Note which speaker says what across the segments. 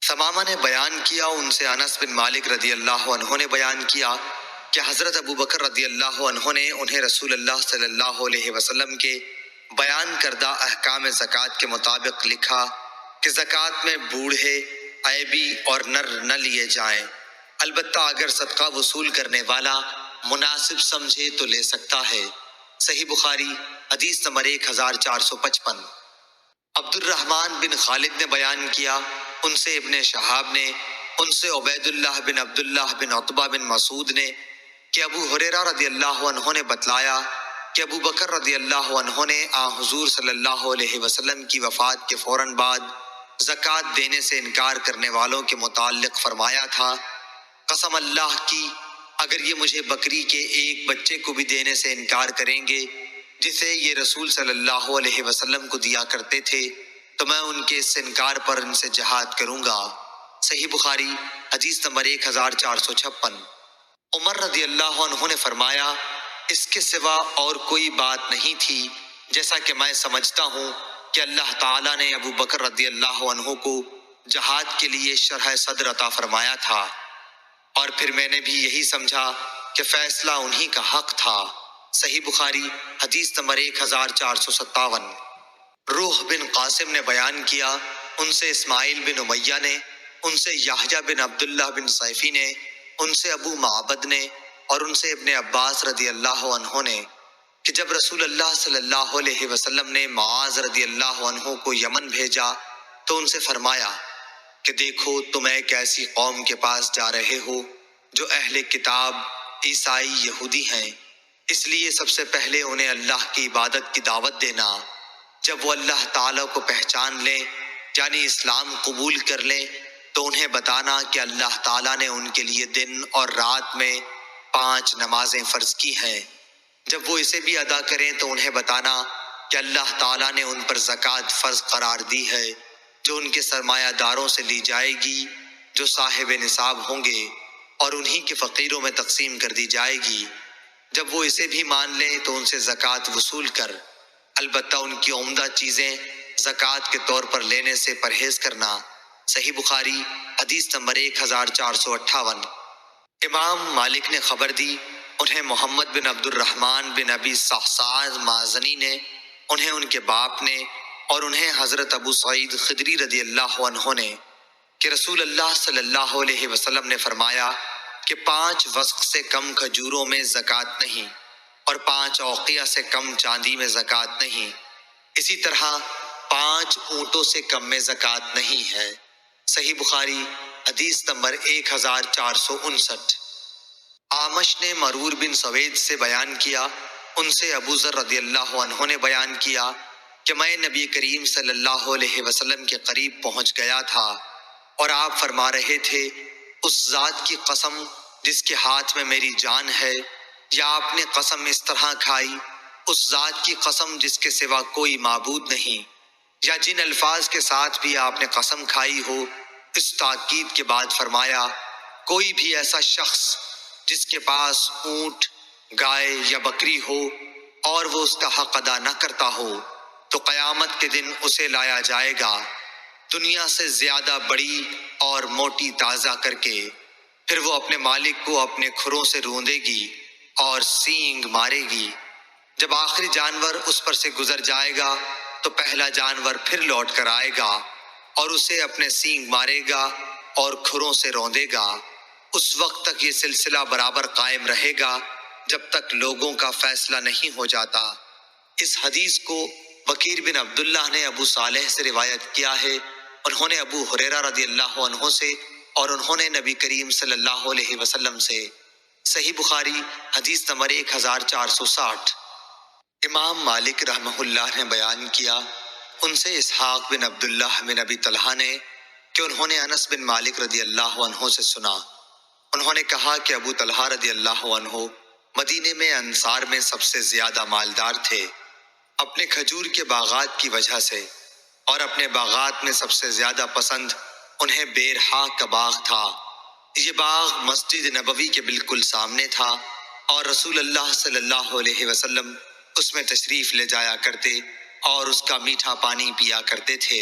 Speaker 1: ثمامہ نے بیان کیا، ان سے انس بن مالک رضی اللہ عنہ نے بیان کیا کہ حضرت ابو بکر رضی اللہ عنہ نے انہیں رسول اللہ صلی اللہ علیہ وسلم کے بیان کردہ احکام زکوٰۃ کے مطابق لکھا کہ زکوٰۃ میں بوڑھے، عیبی اور نر نہ لیے جائیں، البتہ اگر صدقہ وصول کرنے والا مناسب سمجھے تو لے سکتا ہے۔ صحیح بخاری حدیث نمبر 1455۔ عبد الرحمن بن خالد نے بیان کیا، ان سے ابن شہاب نے، ان سے عبید اللہ بن عبداللہ بن عتبہ بن مسعود نے کہ ابو ہریرہ رضی اللہ عنہ نے بتلایا کہ ابو بکر رضی اللہ عنہ نے حضور صلی اللہ علیہ وسلم کی وفات کے فوراً بعد زکوٰۃ دینے سے انکار کرنے والوں کے متعلق فرمایا تھا، قسم اللہ کی اگر یہ مجھے بکری کے ایک بچے کو بھی دینے سے انکار کریں گے جسے یہ رسول صلی اللہ علیہ وسلم کو دیا کرتے تھے تو میں ان کے اس انکار پر ان سے جہاد کروں گا۔ صحیح بخاری حدیث نمبر 1456۔ عمر رضی اللہ عنہ نے فرمایا، اس کے سوا اور کوئی بات نہیں تھی، جیسا کہ میں سمجھتا ہوں کہ اللہ تعالیٰ نے ابو بکر رضی اللہ عنہ کو جہاد کے لیے شرح صدر عطا فرمایا تھا، اور پھر میں نے بھی یہی سمجھا کہ فیصلہ انہی کا حق تھا۔ صحیح بخاری حدیث نمبر 1457۔ روح بن قاسم نے بیان کیا، ان سے اسماعیل بن امیہ نے، ان سے یحییٰ بن عبداللہ بن صیفی نے، ان سے ابو معبد نے اور ان سے ابن عباس رضی اللہ عنہ نے کہ جب رسول اللہ صلی اللہ علیہ وسلم نے معاذ رضی اللہ عنہ کو یمن بھیجا تو ان سے فرمایا کہ دیکھو تم ایک ایسی قوم کے پاس جا رہے ہو جو اہل کتاب عیسائی یہودی ہیں، اس لیے سب سے پہلے انہیں اللہ کی عبادت کی دعوت دینا، جب وہ اللہ تعالیٰ کو پہچان لیں یعنی اسلام قبول کر لیں تو انہیں بتانا کہ اللہ تعالیٰ نے ان کے لیے دن اور رات میں 5 نمازیں فرض کی ہیں، جب وہ اسے بھی ادا کریں تو انہیں بتانا کہ اللہ تعالیٰ نے ان پر زکوٰۃ فرض قرار دی ہے جو ان کے سرمایہ داروں سے لی جائے گی جو صاحب نصاب ہوں گے اور انہی کے فقیروں میں تقسیم کر دی جائے گی، جب وہ اسے بھی مان لیں تو ان سے زکوٰۃ وصول کر، البتہ ان کی عمدہ چیزیں زکوٰۃ کے طور پر لینے سے پرہیز کرنا۔ صحیح بخاری حدیث نمبر 1458۔ امام مالک نے خبر دی، انہیں محمد بن عبد الرحمن بن ابی صحصح مازنی نے، انہیں ان کے باپ نے اور انہیں حضرت ابو سعید خدری رضی اللہ عنہ نے کہ رسول اللہ صلی اللہ علیہ وسلم نے فرمایا کہ 5 وسق سے کم کھجوروں میں زکوٰۃ نہیں اور 5 اوقیہ سے کم چاندی میں زکوٰۃ نہیں، اسی طرح 5 اونٹوں سے کم میں زکوٰۃ نہیں ہے۔ صحیح بخاری حدیث نمبر 1459۔ آمش نے مرور بن سوید سے بیان کیا، ان سے ابو ذر رضی اللہ عنہ نے بیان کیا کہ میں نبی کریم صلی اللہ علیہ وسلم کے قریب پہنچ گیا تھا اور آپ فرما رہے تھے، اس ذات کی قسم جس کے ہاتھ میں میری جان ہے، یا آپ نے قسم اس طرح کھائی، اس ذات کی قسم جس کے سوا کوئی معبود نہیں، یا جن الفاظ کے ساتھ بھی آپ نے قسم کھائی ہو، اس تاکید کے بعد فرمایا، کوئی بھی ایسا شخص جس کے پاس اونٹ، گائے یا بکری ہو اور وہ اس کا حق ادا نہ کرتا ہو تو قیامت کے دن اسے لایا جائے گا دنیا سے زیادہ بڑی اور موٹی تازہ کر کے، پھر وہ اپنے مالک کو اپنے کھروں سے روندے گی اور سینگ مارے گی، جب آخری جانور اس پر سے گزر جائے گا تو پہلا جانور پھر لوٹ کر آئے گا اور اسے اپنے سینگ مارے گا اور کھروں سے روندے گا، اس وقت تک یہ سلسلہ برابر قائم رہے گا جب تک لوگوں کا فیصلہ نہیں ہو جاتا۔ اس حدیث کو بکیر بن عبداللہ نے ابو صالح سے روایت کیا ہے، انہوں نے ابو ہریرہ رضی اللہ عنہ سے اور انہوں نے نبی کریم صلی اللہ علیہ وسلم سے۔ صحیح بخاری حدیث نمبر 1460۔ امام مالک رحمہ اللہ نے بیان کیا، ان سے اسحاق بن عبداللہ بن ابی طلحہ نے کہ انہوں نے انس بن مالک رضی اللہ عنہ سے سنا، انہوں نے کہا کہ ابو طلحہ رضی اللہ عنہ مدینے میں انصار میں سب سے زیادہ مالدار تھے، اپنے کھجور کے باغات کی وجہ سے، اور اپنے باغات میں سب سے زیادہ پسند انہیں بیرحا کا باغ تھا۔ یہ باغ مسجد نبوی کے بالکل سامنے تھا اور رسول اللہ صلی اللہ علیہ وسلم اس میں تشریف لے جایا کرتے اور اس کا میٹھا پانی پیا کرتے تھے۔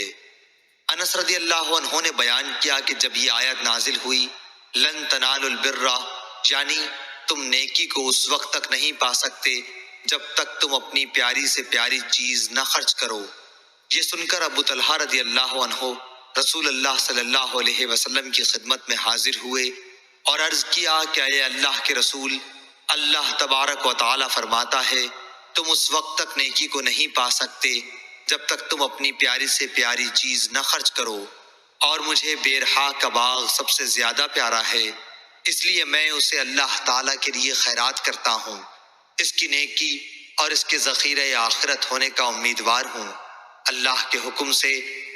Speaker 1: انس رضی اللہ عنہ نے بیان کیا کہ جب یہ آیت نازل ہوئی، لن تنالوا البر، یعنی تم نیکی کو اس وقت تک نہیں پا سکتے جب تک تم اپنی پیاری سے پیاری چیز نہ خرچ کرو، یہ سن کر ابو طلحہ رضی اللہ عنہ رسول اللہ صلی اللہ علیہ وسلم کی خدمت میں حاضر ہوئے اور عرض کیا کہ اے اللہ کے رسول، اللہ تبارک و تعالی فرماتا ہے تم اس وقت تک نیکی کو نہیں پا سکتے جب تک تم اپنی پیاری سے پیاری چیز نہ خرچ کرو، اور مجھے بیرحا کا باغ سب سے زیادہ پیارا ہے، اس لیے میں اسے اللہ تعالیٰ کے لیے خیرات کرتا ہوں، اس کی نیکی اور اس کے ذخیرہ آخرت ہونے کا امیدوار ہوں، اللہ کے حکم سے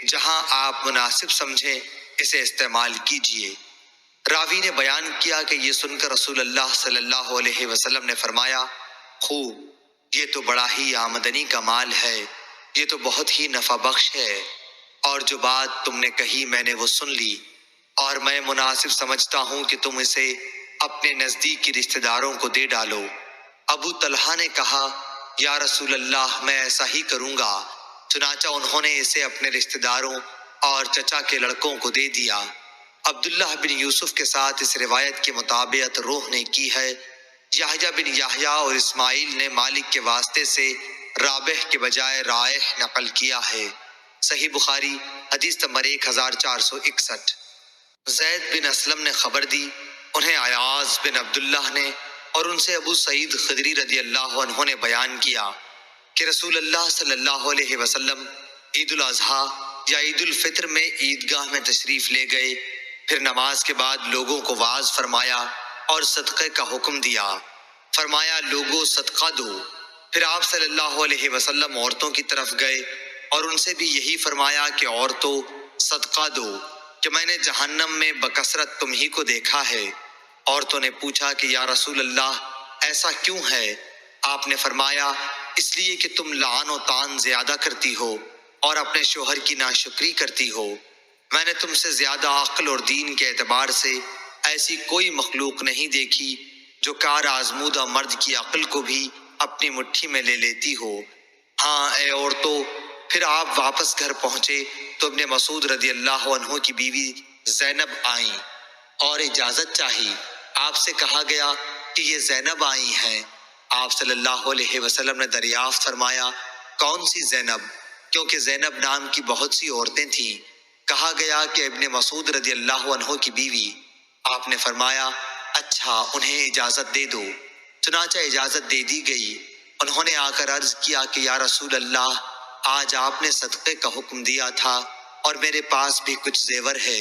Speaker 1: جہاں آپ مناسب سمجھیں اسے استعمال کیجیے۔ راوی نے بیان کیا کہ یہ سن کر رسول اللہ صلی اللہ علیہ وسلم نے فرمایا، خوب، یہ تو بڑا ہی آمدنی کا مال ہے، یہ تو بہت ہی نفع بخش ہے، اور جو بات تم نے کہی میں نے وہ سن لی، اور میں مناسب سمجھتا ہوں کہ تم اسے اپنے نزدیکی رشتہ داروں کو دے ڈالو۔ ابو طلحہ نے کہا، یا رسول اللہ میں ایسا ہی کروں گا، چنانچہ انہوں نے اسے اپنے رشتہ داروں اور چچا کے لڑکوں کو دے دیا۔ عبداللہ بن یوسف کے ساتھ اس روایت کی مطابقت روح نے کی ہے۔ یحییٰ بن یحییٰ اور اسماعیل نے مالک کے واسطے سے رابح کے بجائے رائح نقل کیا ہے۔ صحیح بخاری حدیث نمبر 1461۔ زید بن اسلم نے خبر دی، انہیں عیاض بن عبداللہ نے اور ان سے ابو سعید خدری رضی اللہ عنہ نے بیان کیا کہ رسول اللہ صلی اللہ علیہ وسلم عید الاضحیٰ یا عید الفطر میں عیدگاہ میں تشریف لے گئے، پھر نماز کے بعد لوگوں کو واعظ فرمایا اور صدقے کا حکم دیا، فرمایا لوگوں صدقہ دو۔ پھر آپ صلی اللہ علیہ وسلم عورتوں کی طرف گئے اور ان سے بھی یہی فرمایا کہ عورتوں صدقہ دو، کہ میں نے جہنم میں بکثرت تم ہی کو دیکھا ہے۔ عورتوں نے پوچھا کہ یا رسول اللہ ایسا کیوں ہے؟ آپ نے فرمایا اس لیے کہ تم لعن و طعن زیادہ کرتی ہو اور اپنے شوہر کی ناشکری کرتی ہو، میں نے تم سے زیادہ عقل اور دین کے اعتبار سے ایسی کوئی مخلوق نہیں دیکھی جو کار آزمودہ مرد کی عقل کو بھی اپنی مٹھی میں لے لیتی ہو۔ ہاں اے عورتوں، پھر آپ واپس گھر پہنچے تو ابن مسعود رضی اللہ عنہ کی بیوی زینب آئیں اور اجازت چاہی۔ آپ سے کہا گیا کہ یہ زینب آئی ہیں۔ آپ صلی اللہ علیہ وسلم نے دریافت فرمایا کون سی زینب؟ کیونکہ زینب نام کی بہت سی عورتیں تھیں۔ کہا گیا کہ ابن مسعود رضی اللہ عنہ کی بیوی۔ آپ نے فرمایا اچھا انہیں اجازت دے دو۔ چنانچہ اجازت دے دی گئی۔ انہوں نے آ کر عرض کیا کہ یا رسول اللہ آج آپ نے صدقے کا حکم دیا تھا اور میرے پاس بھی کچھ زیور ہے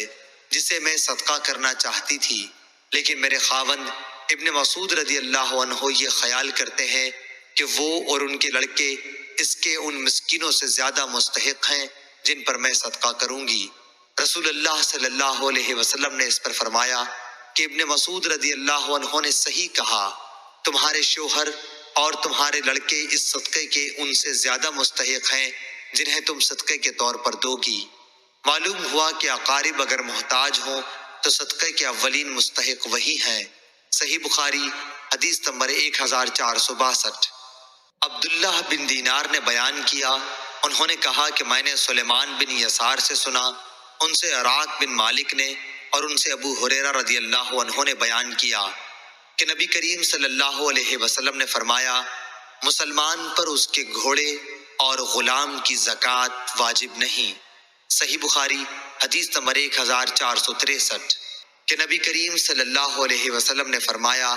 Speaker 1: جسے میں صدقہ کرنا چاہتی تھی، لیکن میرے خاوند ابن مسعود رضی اللہ عنہ یہ خیال کرتے ہیں کہ وہ اور ان کے لڑکے اس کے ان مسکینوں سے زیادہ مستحق ہیں جن پر میں صدقہ کروں گی۔ رسول اللہ صلی اللہ علیہ وسلم نے اس پر فرمایا کہ ابن مسعود رضی اللہ عنہ نے صحیح کہا، تمہارے شوہر اور تمہارے لڑکے اس صدقے کے ان سے زیادہ مستحق ہیں جنہیں تم صدقے کے طور پر دو گی۔ معلوم ہوا کہ اقارب اگر محتاج ہوں تو صدقے کے اولین مستحق وہی ہیں۔ صحیح بخاری حدیث نمبر 1462۔ عبداللہ بن دینار نے بیان کیا، انہوں نے کہا کہ میں نے سلیمان بن یسار سے سنا، ان سے عراق بن مالک نے اور ان سے ابو ہریرہ رضی اللہ عنہ نے بیان کیا کہ نبی کریم صلی اللہ علیہ وسلم نے فرمایا مسلمان پر اس کے گھوڑے اور غلام کی زکوٰۃ واجب نہیں۔ صحیح بخاری حدیث نمبر 1463 کہ نبی کریم صلی اللہ علیہ وسلم نے فرمایا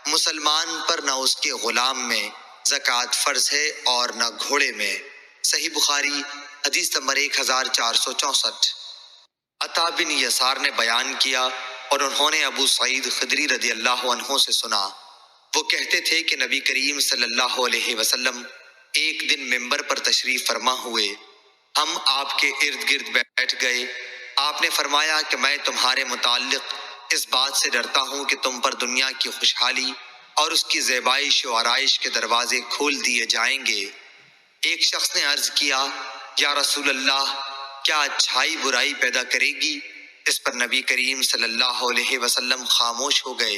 Speaker 1: مسلمان پر نہ اس کے غلام میں زکوٰۃ فرض ہے اور نہ گھوڑے میں۔ صحیح بخاری حدیث نمبر 1464۔ عطا بن یسار نے بیان کیا اور انہوں نے ابو سعید خدری رضی اللہ عنہ سے سنا، وہ کہتے تھے کہ نبی کریم صلی اللہ علیہ وسلم ایک دن منبر پر تشریف فرما ہوئے، ہم آپ کے ارد گرد بیٹھ گئے۔ آپ نے فرمایا کہ میں تمہارے متعلق اس بات سے ڈرتا ہوں کہ تم پر دنیا کی خوشحالی اور اس کی زیبائش و آرائش کے دروازے کھول دیے جائیں گے۔ ایک شخص نے عرض کیا یا رسول اللہ کیا اچھائی برائی پیدا کرے گی؟ اس پر نبی کریم صلی اللہ علیہ وسلم خاموش ہو گئے۔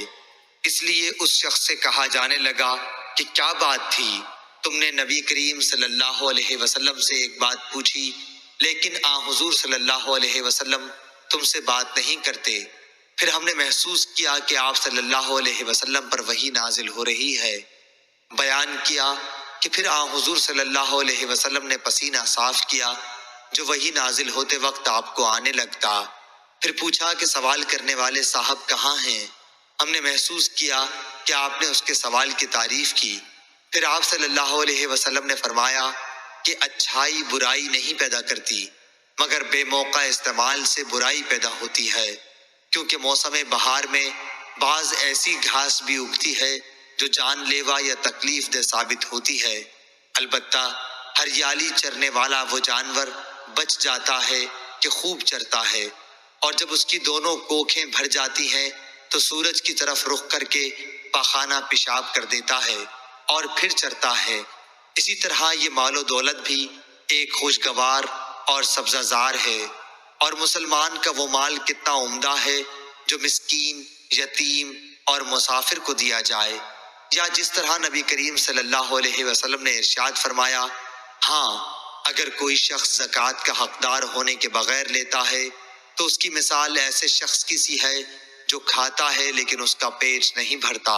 Speaker 1: اس لیے اس شخص سے کہا جانے لگا کہ کیا بات تھی؟ تم نے نبی کریم صلی اللہ علیہ وسلم سے ایک بات پوچھی؟ لیکن حضور صلی اللہ علیہ وسلم تم سے بات نہیں کرتے۔ پھر ہم نے محسوس کیا کہ آپ صلی اللہ علیہ وسلم پر وحی نازل ہو رہی ہے۔ بیان کیا کہ پھر حضور صلی اللہ علیہ وسلم نے پسینہ صاف کیا جو وحی نازل ہوتے وقت آپ کو آنے لگتا۔ پھر پوچھا کہ سوال کرنے والے صاحب کہاں ہیں؟ ہم نے محسوس کیا کہ آپ نے اس کے سوال کی تعریف کی۔ پھر آپ صلی اللہ علیہ وسلم نے فرمایا کہ اچھائی برائی نہیں پیدا کرتی مگر بے موقع استعمال سے برائی پیدا ہوتی ہے، کیونکہ موسم بہار میں بعض ایسی گھاس بھی اگتی ہے جو جان لیوا یا تکلیف دہ ثابت ہوتی ہے، البتہ ہریالی چرنے والا وہ جانور بچ جاتا ہے کہ خوب چرتا ہے، اور جب اس کی دونوں کوکھیں بھر جاتی ہیں تو سورج کی طرف رخ کر کے پاخانہ پیشاب کر دیتا ہے اور پھر چرتا ہے۔ اسی طرح یہ مال و دولت بھی ایک خوشگوار اور سبزہ زار ہے، اور مسلمان کا وہ مال کتنا عمدہ ہے جو مسکین، یتیم اور مسافر کو دیا جائے، یا جس طرح نبی کریم صلی اللہ علیہ وسلم نے ارشاد فرمایا، ہاں اگر کوئی شخص زکوٰۃ کا حقدار ہونے کے بغیر لیتا ہے تو اس کی مثال ایسے شخص کی سی ہے جو کھاتا ہے لیکن اس کا پیٹ نہیں بھرتا،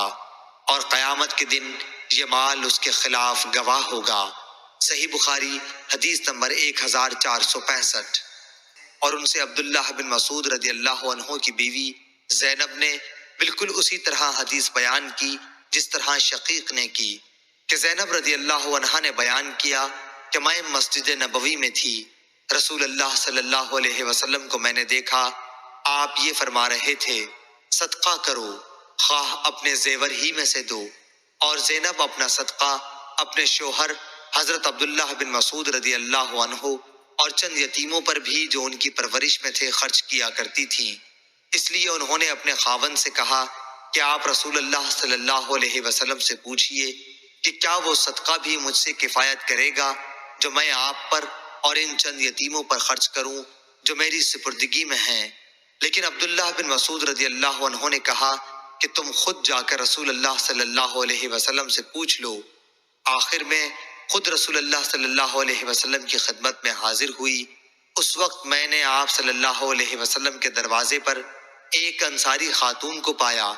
Speaker 1: اور قیامت کے دن یہ مال اس کے خلاف گواہ ہوگا۔ صحیح بخاری حدیث نمبر 1465۔ اور ان سے عبداللہ بن مسعود رضی اللہ عنہ کی بیوی زینب نے بالکل اسی طرح حدیث بیان کی جس طرح شقیق نے کی، کہ زینب رضی اللہ عنہ نے بیان کیا کہ میں مسجد نبوی میں تھی، رسول اللہ صلی اللہ علیہ وسلم کو میں نے دیکھا، آپ یہ فرما رہے تھے، صدقہ کرو خواہ اپنے زیور ہی میں سے دو، اور زینب اپنا صدقہ اپنے شوہر حضرت عبداللہ بن مسعود رضی اللہ عنہ اور چند یتیموں پر بھی جو ان کی پرورش میں تھے خرچ کیا کرتی تھیں۔ اس لیے انہوں نے اپنے خاوند سے کہا کہ آپ رسول اللہ صلی اللہ علیہ وسلم سے پوچھئے کہ کیا وہ صدقہ بھی مجھ سے کفایت کرے گا جو میں آپ پر اور ان چند یتیموں پر خرچ کروں جو میری سپردگی میں ہیں۔ لیکن عبداللہ بن مسعود رضی اللہ عنہ نے کہا کہ تم خود جا کر رسول اللہ صلی اللہ علیہ وسلم سے پوچھ لو۔ آخر میں خود رسول اللہ صلی اللہ علیہ وسلم کی خدمت میں حاضر ہوئی۔ اس وقت میں نے آپ صلی اللہ علیہ وسلم کے دروازے پر ایک انصاری خاتون کو پایا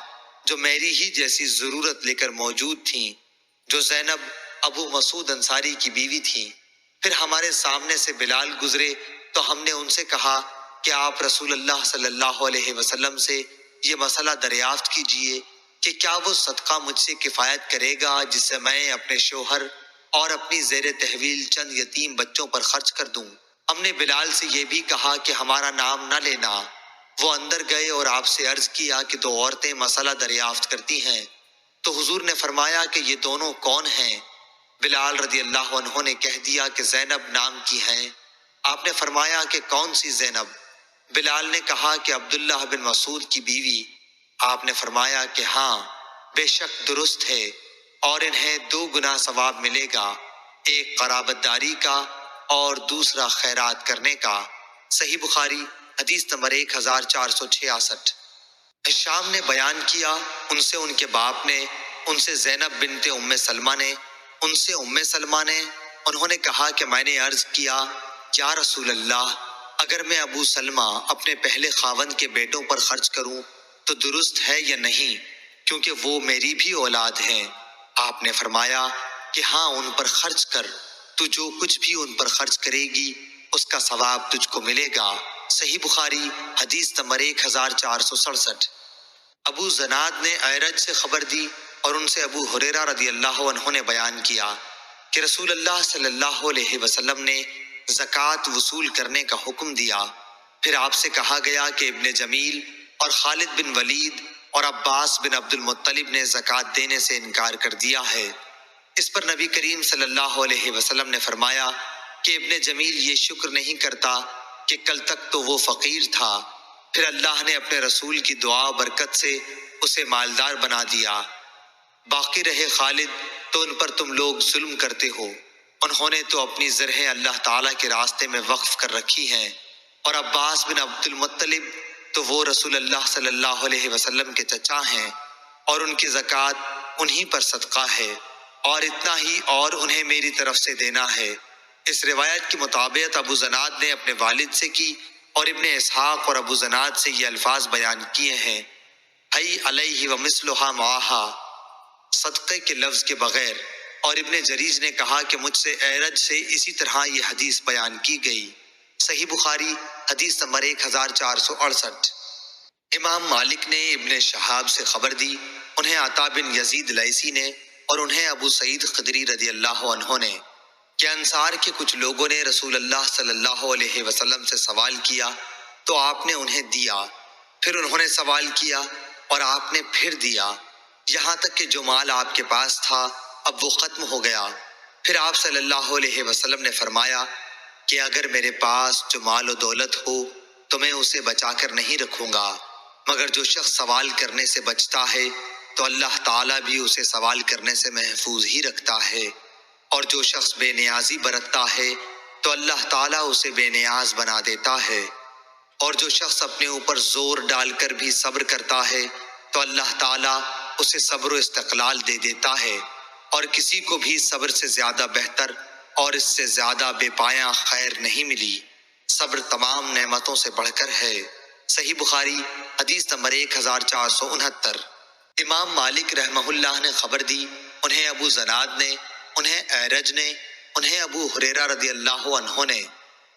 Speaker 1: جو میری ہی جیسی ضرورت لے کر موجود تھیں، جو زینب ابو مسعود انصاری کی بیوی تھیں۔ پھر ہمارے سامنے سے بلال گزرے تو ہم نے ان سے کہا کہ آپ رسول اللہ صلی اللہ علیہ وسلم سے یہ مسئلہ دریافت کیجئے کہ کیا وہ صدقہ مجھ سے کفایت کرے گا جس سے میں اپنے شوہر اور اپنی زیر تحویل چند یتیم بچوں پر خرچ کر دوں۔ ہم نے بلال سے یہ بھی کہا کہ ہمارا نام نہ لینا۔ وہ اندر گئے اور آپ سے عرض کیا کہ دو عورتیں مسئلہ دریافت کرتی ہیں، تو حضور نے فرمایا کہ یہ دونوں کون ہیں؟ بلال رضی اللہ عنہ نے کہہ دیا کہ زینب نام کی ہیں۔ آپ نے فرمایا کہ کون سی زینب؟ بلال نے کہا کہ عبداللہ بن مسعود کی بیوی۔ آپ نے فرمایا کہ ہاں بے شک درست ہے، اور انہیں 2 گنا ثواب ملے گا، ایک قرابت داری کا اور دوسرا خیرات کرنے کا۔ صحیح بخاری حدیث نمبر 1466۔ ہشام نے بیان کیا ان سے ان کے باپ نے، ان سے زینب بنت ام سلمہ نے، ان سے ام سلمہ نے، انہوں نے کہا کہ میں نے عرض کیا یا رسول اللہ، اگر میں ابو سلمہ اپنے پہلے خاوند کے بیٹوں پر خرچ کروں تو درست ہے یا نہیں، کیونکہ وہ میری بھی اولاد ہیں؟ آپ نے فرمایا کہ ہاں ان پر خرچ کر، تو جو کچھ بھی ان پر خرچ کرے گی اس کا ثواب تجھ کو ملے گا۔ صحیح بخاری حدیث نمبر 1467۔ ابو زناد نے اعرج سے خبر دی اور ان سے ابو ہریرہ رضی اللہ عنہ نے بیان کیا کہ رسول اللہ صلی اللہ علیہ وسلم نے زکوٰۃ وصول کرنے کا حکم دیا۔ پھر آپ سے کہا گیا کہ ابن جمیل اور خالد بن ولید اور عباس بن عبد المطلب نے زکوٰۃ دینے سے انکار کر دیا ہے۔ اس پر نبی کریم صلی اللہ علیہ وسلم نے فرمایا کہ ابن جمیل یہ شکر نہیں کرتا کہ کل تک تو وہ فقیر تھا، پھر اللہ نے اپنے رسول کی دعا و برکت سے اسے مالدار بنا دیا۔ باقی رہے خالد تو ان پر تم لوگ ظلم کرتے ہو، انہوں نے تو اپنی زرہیں اللہ تعالیٰ کے راستے میں وقف کر رکھی ہیں، اور عباس بن عبد المطلب تو وہ رسول اللہ صلی اللہ علیہ وسلم کے چچا ہیں، اور ان کی زکوٰۃ انہی پر صدقہ ہے، اور اتنا ہی اور انہیں میری طرف سے دینا ہے۔ اس روایت کی مطابق ابو زناد نے اپنے والد سے کی اور ابن اسحاق اور ابو زناد سے یہ الفاظ بیان کیے ہیں: حی علیہ ومثلھا معہا، صدقے کے لفظ کے بغیر۔ اور ابن جریج نے کہا کہ مجھ سے اعرج سے اسی طرح یہ حدیث بیان کی گئی۔ صحیح بخاری حدیث نمبر 1468۔ امام مالک نے ابن شہاب سے خبر دی، انہیں عطا بن یزید لیثی نے اور انہیں ابو سعید خدری رضی اللہ عنہ نے، کہ انصار کے کچھ لوگوں نے رسول اللہ صلی اللہ علیہ وسلم سے سوال کیا تو آپ نے انہیں دیا، پھر انہوں نے سوال کیا اور آپ نے پھر دیا، یہاں تک کہ جو مال آپ کے پاس تھا اب وہ ختم ہو گیا۔ پھر آپ صلی اللہ علیہ وسلم نے فرمایا کہ اگر میرے پاس جو مال و دولت ہو تو میں اسے بچا کر نہیں رکھوں گا، مگر جو شخص سوال کرنے سے بچتا ہے تو اللہ تعالیٰ بھی اسے سوال کرنے سے محفوظ ہی رکھتا ہے، اور جو شخص بے نیازی برتتا ہے تو اللہ تعالیٰ اسے بے نیاز بنا دیتا ہے، اور جو شخص اپنے اوپر زور ڈال کر بھی صبر کرتا ہے تو اللہ تعالیٰ اسے صبر و استقلال دے دیتا ہے، اور کسی کو بھی صبر سے زیادہ بہتر اور اس سے زیادہ بے پایاں خیر نہیں ملی۔ صبر تمام نعمتوں سے بڑھ کر ہے۔ صحیح بخاری حدیث نمبر 1469۔ امام مالک رحمہ اللہ نے خبر دی، انہیں ابو زناد نے، انہیں اعرج نے، انہیں ابو ہریرہ رضی اللہ عنہ نے،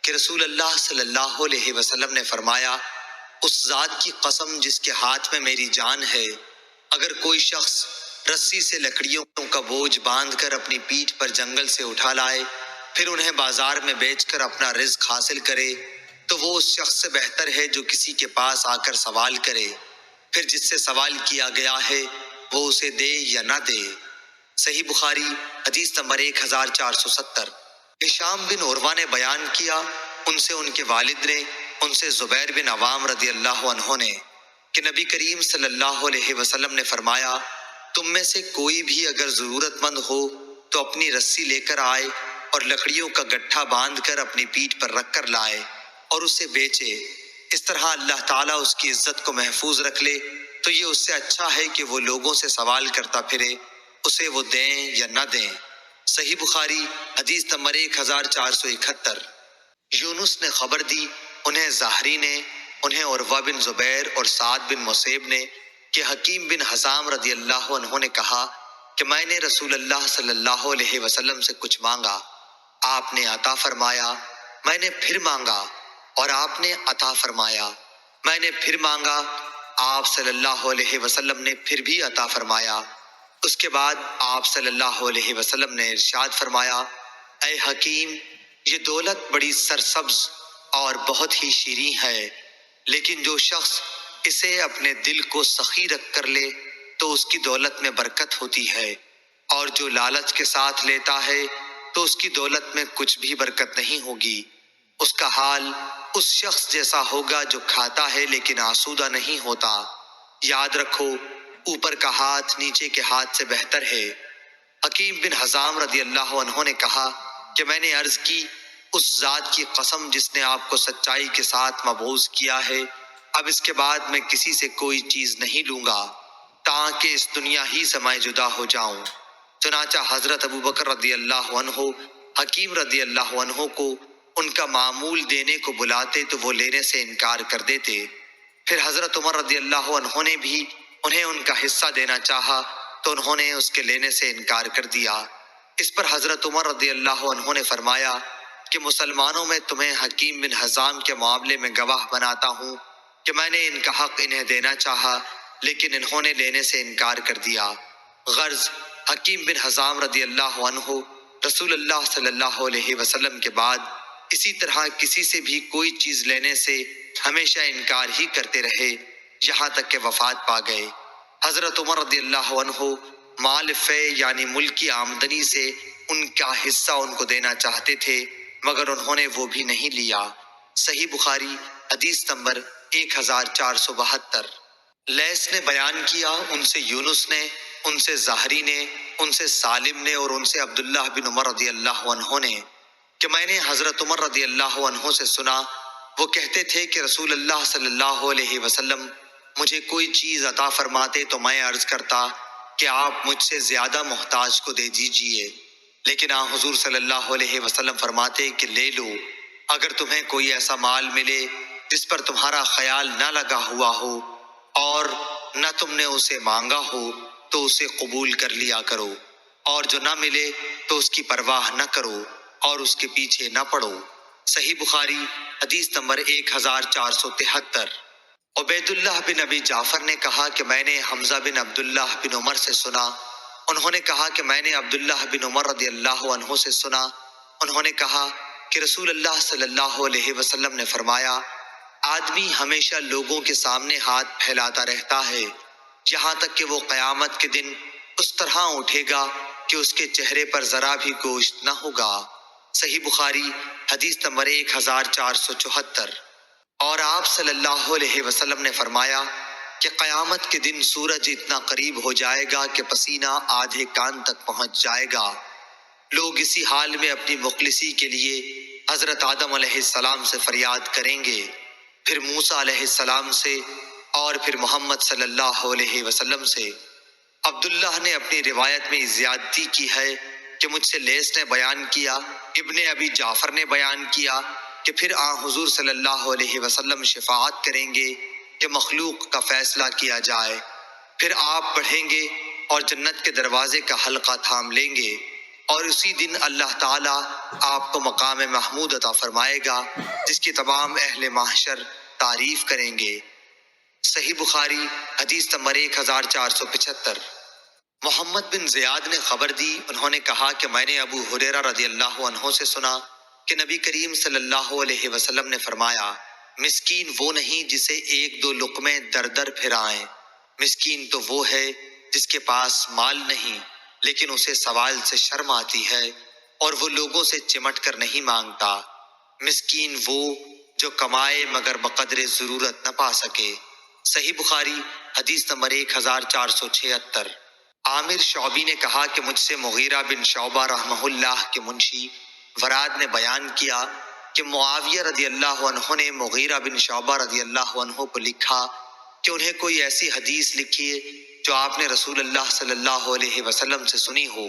Speaker 1: کہ رسول اللہ صلی اللہ علیہ وسلم نے فرمایا: اس ذات کی قسم جس کے ہاتھ میں میری جان ہے، اگر کوئی شخص رسی سے لکڑیوں کا بوجھ باندھ کر اپنی پیٹھ پر جنگل سے اٹھا لائے، پھر انہیں بازار میں بیچ کر اپنا رزق حاصل کرے، تو وہ اس شخص سے بہتر ہے جو کسی کے پاس آ کر سوال کرے، پھر جس سے سوال کیا گیا ہے وہ اسے دے یا نہ دے۔ صحیح بخاری حدیث نمبر 1470۔ ہشام بن عروہ نے بیان کیا، ان سے ان کے والد نے، ان سے زبیر بن عوام رضی اللہ عنہ نے، کہ نبی کریم صلی اللہ علیہ وسلم نے فرمایا: تم میں سے کوئی بھی اگر ضرورت مند ہو تو اپنی رسی لے کر آئے اور لکڑیوں کا گٹھا باندھ کر اپنی پیٹھ پر رکھ کر لائے اور اسے بیچے، اس طرح اللہ تعالیٰ اس کی عزت کو محفوظ رکھ لے تو یہ اس سے اچھا ہے کہ وہ لوگوں سے سوال کرتا پھرے، اسے وہ دیں یا نہ دیں۔ صحیح بخاری حدیث نمبر 1471۔ یونس نے خبر دی، انہیں زہری نے، انہیں عروہ بن زبیر اور سعد بن مسیب نے، کہ حکیم بن حزام رضی اللہ عنہ نے کہا کہ میں نے رسول اللہ صلی اللہ علیہ وسلم سے کچھ مانگا، آپ نے عطا فرمایا، میں نے پھر مانگا اور آپ نے عطا فرمایا، میں نے پھر مانگا، آپ صلی اللہ علیہ وسلم نے پھر بھی عطا فرمایا۔ اس کے بعد آپ صلی اللہ علیہ وسلم نے ارشاد فرمایا: اے حکیم، یہ دولت بڑی سرسبز اور بہت ہی شیریں ہے، لیکن جو شخص اسے اپنے دل کو سخی رکھ کر لے تو اس کی دولت میں برکت ہوتی ہے، اور جو لالچ کے ساتھ لیتا ہے تو اس کی دولت میں کچھ بھی برکت نہیں ہوگی۔ اس کا حال اس شخص جیسا ہوگا جو کھاتا ہے لیکن آسودہ نہیں ہوتا۔ یاد رکھو، اوپر کا ہاتھ نیچے کے ہاتھ سے بہتر ہے۔ حکیم بن حزام رضی اللہ عنہ نے کہا کہ میں نے عرض کی، اس ذات کی قسم جس نے آپ کو سچائی کے ساتھ مبعوث کیا ہے، اب اس کے بعد میں کسی سے کوئی چیز نہیں لوں گا تاکہ اس دنیا ہی سے میں جدا ہو جاؤں۔ چنانچہ حضرت ابوبکر رضی اللہ عنہ حکیم رضی اللہ عنہ کو ان کا معمول دینے کو بلاتے تو وہ لینے سے انکار کر دیتے۔ پھر حضرت عمر رضی اللہ عنہ نے بھی انہیں ان کا حصہ دینا چاہا تو انہوں نے اس کے لینے سے انکار کر دیا۔ اس پر حضرت عمر رضی اللہ عنہ نے فرمایا کہ مسلمانوں میں تمہیں حکیم بن حزام کے معاملے میں گواہ بناتا ہوں کہ میں نے ان کا حق انہیں دینا چاہا لیکن انہوں نے لینے سے انکار کر دیا۔ غرض حکیم بن حزام رضی اللہ عنہ رسول اللہ صلی اللہ علیہ وسلم کے بعد اسی طرح کسی سے بھی کوئی چیز لینے سے ہمیشہ انکار ہی کرتے رہے یہاں تک کہ وفات پا گئے۔ حضرت عمر رضی اللہ عنہ مال فے یعنی ملک کی آمدنی سے ان کا حصہ ان کو دینا چاہتے تھے مگر انہوں نے وہ بھی نہیں لیا۔ صحیح بخاری حدیث نمبر 1472۔ لیث نے بیان کیا، ان سے یونس نے، ان سے زہری نے، ان سے سالم نے اور ان سے عبداللہ بن عمر رضی اللہ عنہ نے، کہ میں نے حضرت عمر رضی اللہ عنہ سے سنا، وہ کہتے تھے کہ رسول اللہ صلی اللہ علیہ وسلم مجھے کوئی چیز عطا فرماتے تو میں عرض کرتا کہ آپ مجھ سے زیادہ محتاج کو دے دیجئے، لیکن حضور صلی اللہ علیہ وسلم فرماتے کہ لے لو، اگر تمہیں کوئی ایسا مال ملے جس پر تمہارا خیال نہ لگا ہوا ہو اور نہ تم نے اسے مانگا ہو تو اسے قبول کر لیا کرو، اور جو نہ ملے تو اس کی پرواہ نہ کرو اور اس کے پیچھے نہ پڑو۔ صحیح بخاری حدیث نمبر 1473۔ عبید اللہ بن ابی جعفر نے کہا کہ میں نے حمزہ بن عبداللہ بن عمر سے سنا، انہوں نے کہا کہ میں نے عبداللہ بن عمر رضی اللہ عنہ سے سنا، انہوں نے کہا کہ رسول اللہ صلی اللہ علیہ وسلم نے فرمایا، آدمی ہمیشہ لوگوں کے سامنے ہاتھ پھیلاتا رہتا ہے یہاں تک کہ وہ قیامت کے دن اس طرح اٹھے گا کہ اس کے چہرے پر ذرا بھی گوشت نہ ہوگا۔ صحیح بخاری حدیث نمبر 1474۔ اور آپ صلی اللہ علیہ وسلم نے فرمایا کہ قیامت کے دن سورج اتنا قریب ہو جائے گا کہ پسینہ آدھے کان تک پہنچ جائے گا۔ لوگ اسی حال میں اپنی مخلصی کے لیے حضرت آدم علیہ السلام سے فریاد کریں گے، پھر موسیٰ علیہ السلام سے، اور پھر محمد صلی اللہ علیہ وسلم سے۔ عبداللہ نے اپنی روایت میں زیادتی کی ہے کہ مجھ سے لیث نے بیان کیا، ابن ابی جعفر نے بیان کیا کہ پھر حضور صلی اللہ علیہ وسلم شفاعت کریں گے کہ مخلوق کا فیصلہ کیا جائے، پھر آپ بڑھیں گے اور جنت کے دروازے کا حلقہ تھام لیں گے، اور اسی دن اللہ تعالیٰ آپ کو مقام محمود عطا فرمائے گا جس کی تمام اہل محشر تعریف کریں گے۔ صحیح بخاری حدیث نمبر 1475۔ محمد بن زیاد نے خبر دی، انہوں نے کہا کہ میں نے ابو ہریرہ رضی اللہ عنہ سے سنا کہ نبی کریم صلی اللہ علیہ وسلم نے فرمایا، مسکین وہ نہیں جسے ایک دو لقمے در در پھرائیں، مسکین تو وہ ہے جس کے پاس مال نہیں لیکن اسے سوال سے شرم آتی ہے اور وہ لوگوں سے چمٹ کر نہیں مانگتا، مسکین وہ جو کمائے مگر بقدر ضرورت نہ پا سکے۔ صحیح بخاری حدیث نمبر 1476۔ عامر شعبی نے کہا کہ مجھ سے مغیرہ بن شعبہ رحمہ اللہ کے منشی وراد نے بیان کیا کہ معاویہ رضی اللہ عنہ نے مغیرہ بن شعبہ رضی اللہ عنہ کو لکھا کہ انہیں کوئی ایسی حدیث لکھیے جو آپ نے رسول اللہ صلی اللہ علیہ وسلم سے سنی ہو۔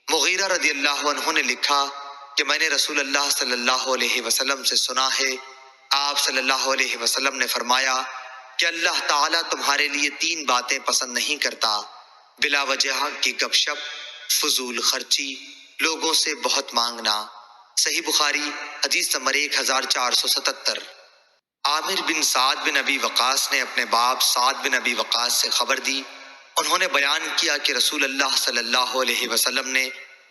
Speaker 1: مغیرہ رضی اللہ عنہ نے لکھا کہ میں نے رسول اللہ صلی اللہ علیہ وسلم سے سنا ہے، آپ صلی اللہ علیہ وسلم نے فرمایا کہ اللہ تعالیٰ تمہارے لیے 3 باتیں پسند نہیں کرتا، بلا وجہ کی گپ شپ، فضول خرچی، لوگوں سے بہت مانگنا۔ صحیح بخاری حدیث نمبر 1477۔ عامر بن سعد بن ابی وقاص نے اپنے باپ سعد بن ابی وقاص سے خبر دی، انہوں نے بیان کیا کہ رسول اللہ صلی اللہ علیہ وسلم نے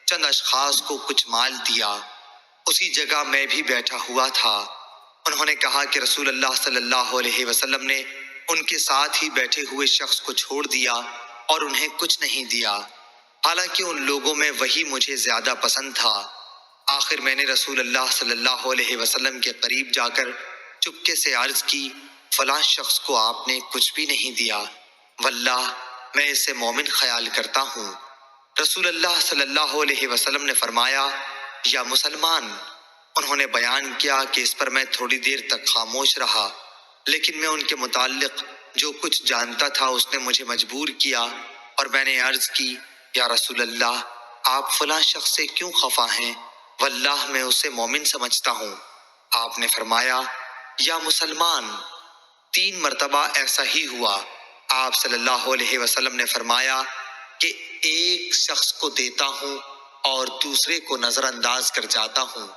Speaker 1: چند اشخاص کو کچھ مال دیا، اسی جگہ میں بھی بیٹھا ہوا تھا۔ انہوں نے کہا کہ رسول اللہ صلی اللہ علیہ وسلم نے ان کے ساتھ ہی بیٹھے ہوئے شخص کو چھوڑ دیا اور انہیں کچھ نہیں دیا، حالانکہ ان لوگوں میں وہی مجھے زیادہ پسند تھا۔ آخر میں نے رسول اللہ صلی اللہ علیہ وسلم کے قریب جا کر چپکے سے عرض کی، فلاں شخص کو آپ نے کچھ بھی نہیں دیا، واللہ میں اسے مومن خیال کرتا ہوں۔ رسول اللہ صلی اللہ علیہ وسلم نے فرمایا، یا مسلمان۔ انہوں نے بیان کیا کہ اس پر میں تھوڑی دیر تک خاموش رہا، لیکن میں ان کے متعلق جو کچھ جانتا تھا اس نے مجھے مجبور کیا، اور میں نے عرض کی، یا رسول اللہ، آپ فلاں شخص سے کیوں خفا ہیں؟ واللہ میں اسے مومن سمجھتا ہوں۔ آپ نے فرمایا، یا مسلمان۔ 3 مرتبہ ایسا ہی ہوا۔ آپ صلی اللہ علیہ وسلم نے فرمایا کہ ایک شخص کو دیتا ہوں اور دوسرے کو نظر انداز کر جاتا ہوں،